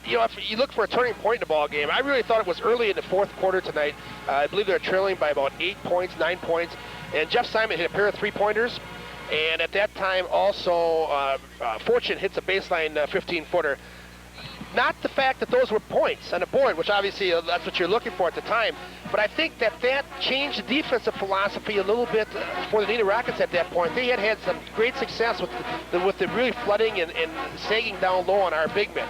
You know, if you look for a turning point in the ball game, I really thought it was early in the fourth quarter tonight. I believe they were trailing by about 8 points, 9 points, and Jeff Simon hit a pair of three-pointers. And at that time, also, Fortune hits a baseline 15-footer. Not the fact that those were points on the board, which obviously that's what you're looking for at the time, but I think that changed the defensive philosophy a little bit for the Neenah Rockets at that point. They had some great success with the really flooding and sagging down low on our big men.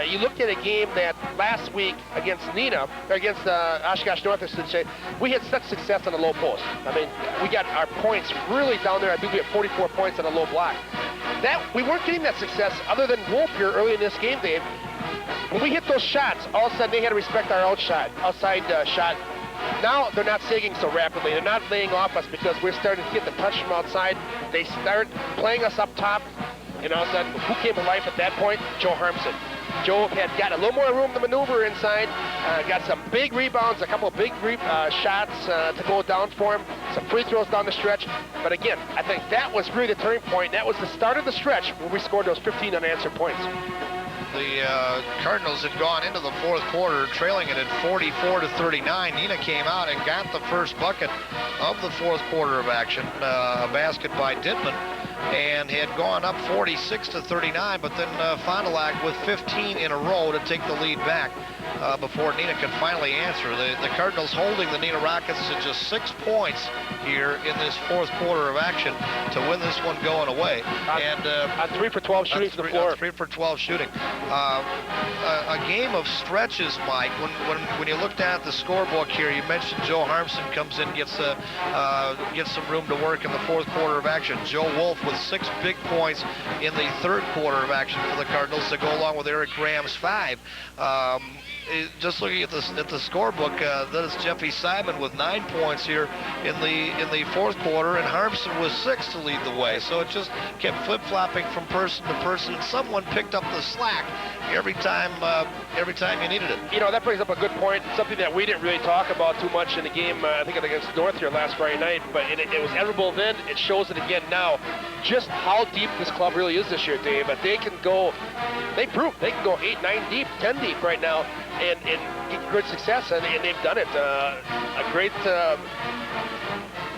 You looked at a game that last week against Neenah, or against Oshkosh North, I should say, we had such success on the low post. I mean, we got our points really down there. I believe we had 44 points on a low block. We weren't getting that success other than Wolf here early in this game, Dave. When we hit those shots, all of a sudden they had to respect our outside shot. Now they're not sagging so rapidly. They're not laying off us because we're starting to get the touch from outside. They start playing us up top, and all of a sudden, who came to life at that point? Joe Harmson. Joe had got a little more room to maneuver inside, got some big rebounds, a couple of big shots to go down for him, some free throws down the stretch. But again, I think that was really the turning point. That was the start of the stretch where we scored those 15 unanswered points. The Cardinals had gone into the fourth quarter trailing it at 44-39. Neenah came out and got the first bucket of the fourth quarter of action, a basket by Dittman, and had gone up 46-39, but then Fond du Lac with 15 in a row to take the lead back before Neenah could finally answer. The Cardinals holding the Neenah Rockets to just 6 points here in this fourth quarter of action to win this one going away. On 3 for 12 shooting to the floor. 3 for 12 shooting. A game of stretches, Mike. When you looked at the scorebook here, you mentioned Joe Harmson comes in, gets some room to work in the fourth quarter of action. Joe Wolf with with 6 big points in the third quarter of action for the Cardinals to go along with Eric Graham's 5. Just looking at the scorebook, that is Jeffy Simon with 9 points here in the fourth quarter, and Harmson with 6 to lead the way. So it just kept flip-flopping from person to person, and someone picked up the slack every time you needed it. You know, that brings up a good point, something that we didn't really talk about too much in the game, I think against North here last Friday night, but it was admirable then. It shows it again now, just how deep this club really is this year, Dave. But they can go 8, 9 deep, 10 deep right now, and get good success, and they've done it. A great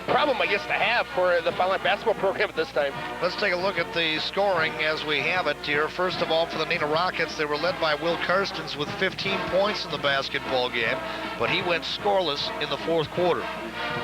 problem, I guess, to have for the Final Line basketball program at this time. Let's take a look at the scoring as we have it here. First of all, for the Neenah Rockets, they were led by Will Karstens with 15 points in the basketball game, but he went scoreless in the fourth quarter.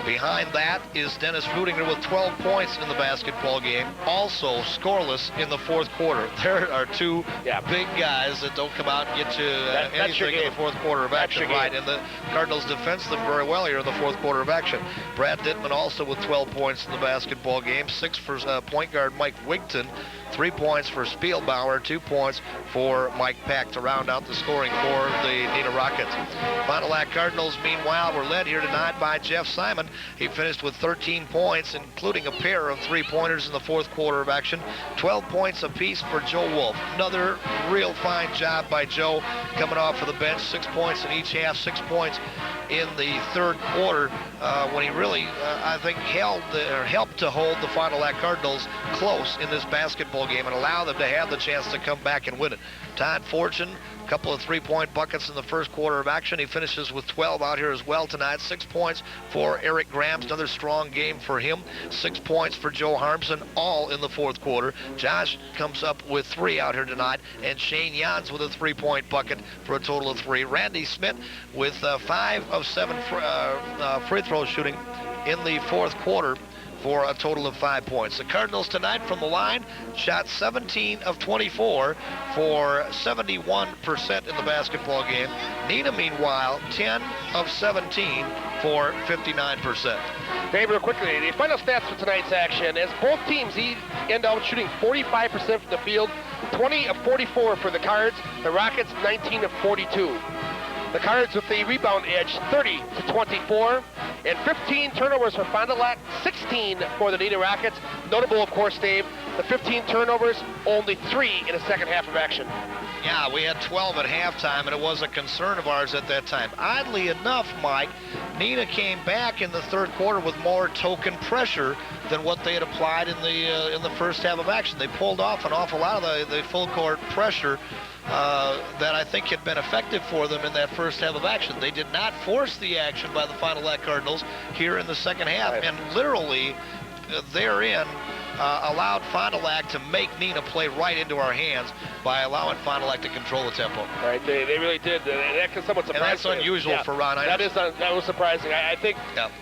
Behind that is Dennis Rudinger with 12 points in the basketball game, also scoreless in the fourth quarter. There are two big guys that don't come out and get you anything in the fourth quarter of action, right? And the Cardinals defense them very well here in the fourth quarter of action. Brad Dittman also with 12 points in the basketball game, 6 for point guard Mike Wigton, 3 points for Spielbauer, 2 points for Mike Pack to round out the scoring for the Neenah Rockets. Fond du Lac Cardinals, meanwhile, were led here tonight by Jeff Simon. He finished with 13 points, including a pair of 3-pointers in the fourth quarter of action. 12 points apiece for Joe Wolf. Another real fine job by Joe coming off of the bench. 6 points in each half, 6 points in the third quarter when he really, I think, helped to hold the Fond du Lac Cardinals close in this basketball game and allow them to have the chance to come back and win it. Todd Fortune, a couple of 3-point buckets in the first quarter of action. He finishes with 12 out here as well tonight. 6 points for Eric Grams, another strong game for him. 6 points for Joe Harmson, all in the fourth quarter. Josh comes up with 3 out here tonight, and Shane Jans with a 3-point bucket for a total of 3. Randy Smith with 5 of 7 free throw shooting in the fourth quarter for a total of 5 points. The Cardinals tonight from the line shot 17 of 24 for 71% in the basketball game. Neenah, meanwhile, 10 of 17 for 59%. Dave, real quickly, the final stats for tonight's action, as both teams end up shooting 45% from the field, 20 of 44 for the Cards, the Rockets 19 of 42. The Cards with the rebound edge, 30 to 24, and 15 turnovers for Fond du Lac, 16 for the Neenah Rockets. Notable, of course, Dave, the 15 turnovers, only 3 in the second half of action. Yeah, we had 12 at halftime, and it was a concern of ours at that time. Oddly enough, Mike, Neenah came back in the third quarter with more token pressure than what they had applied in the first half of action. They pulled off an awful lot of the full court pressure that I think had been effective for them in that first half of action. They did not force the action by the Fond du Lac Cardinals here in the second half, and literally therein allowed Fond du Lac to make Neenah play right into our hands by allowing Fond du Lac to control the tempo. Right, they really did, and that can somewhat surprise. And that's unusual for Ron. That was surprising. I think,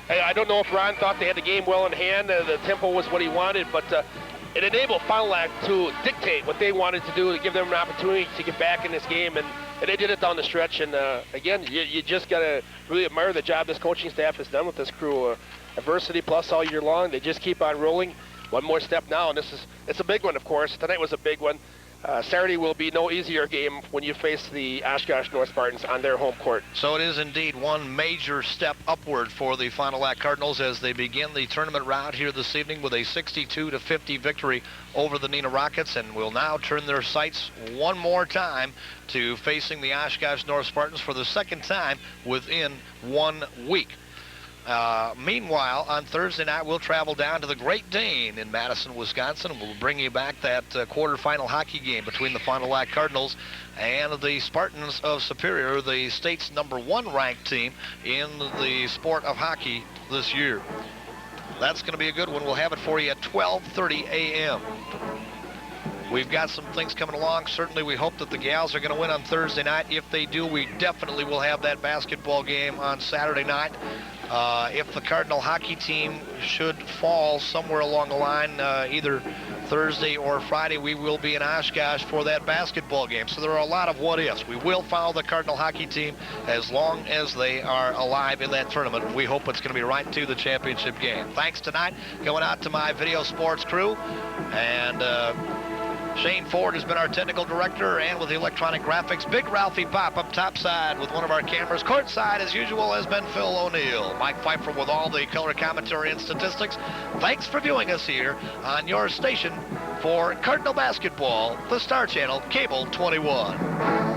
I don't know if Ron thought they had the game well in hand, the tempo was what he wanted, but it enabled Fond du Lac to dictate what they wanted to do, to give them an opportunity to get back in this game, and they did it down the stretch. And again, you just got to really admire the job this coaching staff has done with this crew. Adversity plus all year long, they just keep on rolling. One more step now, and it's a big one, of course. Tonight was a big one. Saturday will be no easier game when you face the Oshkosh North Spartans on their home court. So it is indeed one major step upward for the Fond du Lac Cardinals as they begin the tournament round here this evening with a 62-50 victory over the Neenah Rockets, and will now turn their sights one more time to facing the Oshkosh North Spartans for the second time within 1 week. Meanwhile, on Thursday night, we'll travel down to the Great Dane in Madison, Wisconsin, and we'll bring you back that quarterfinal hockey game between the Fond du Lac Cardinals and the Spartans of Superior, the state's #1 ranked team in the sport of hockey this year. That's going to be a good one. We'll have it for you at 12:30 a.m. We've got some things coming along. Certainly, we hope that the gals are going to win on Thursday night. If they do, we definitely will have that basketball game on Saturday night. If the Cardinal hockey team should fall somewhere along the line, either Thursday or Friday, we will be in Oshkosh for that basketball game. So there are a lot of what-ifs. We will follow the Cardinal hockey team as long as they are alive in that tournament. We hope it's going to be right to the championship game. Thanks tonight going out to my video sports crew. And Shane Ford has been our technical director, and with the electronic graphics, Big Ralphie Pop up topside with one of our cameras. Courtside, as usual, has been Phil O'Neill. Mike Pfeiffer with all the color commentary and statistics. Thanks for viewing us here on your station for Cardinal basketball, the Star Channel, Cable 21.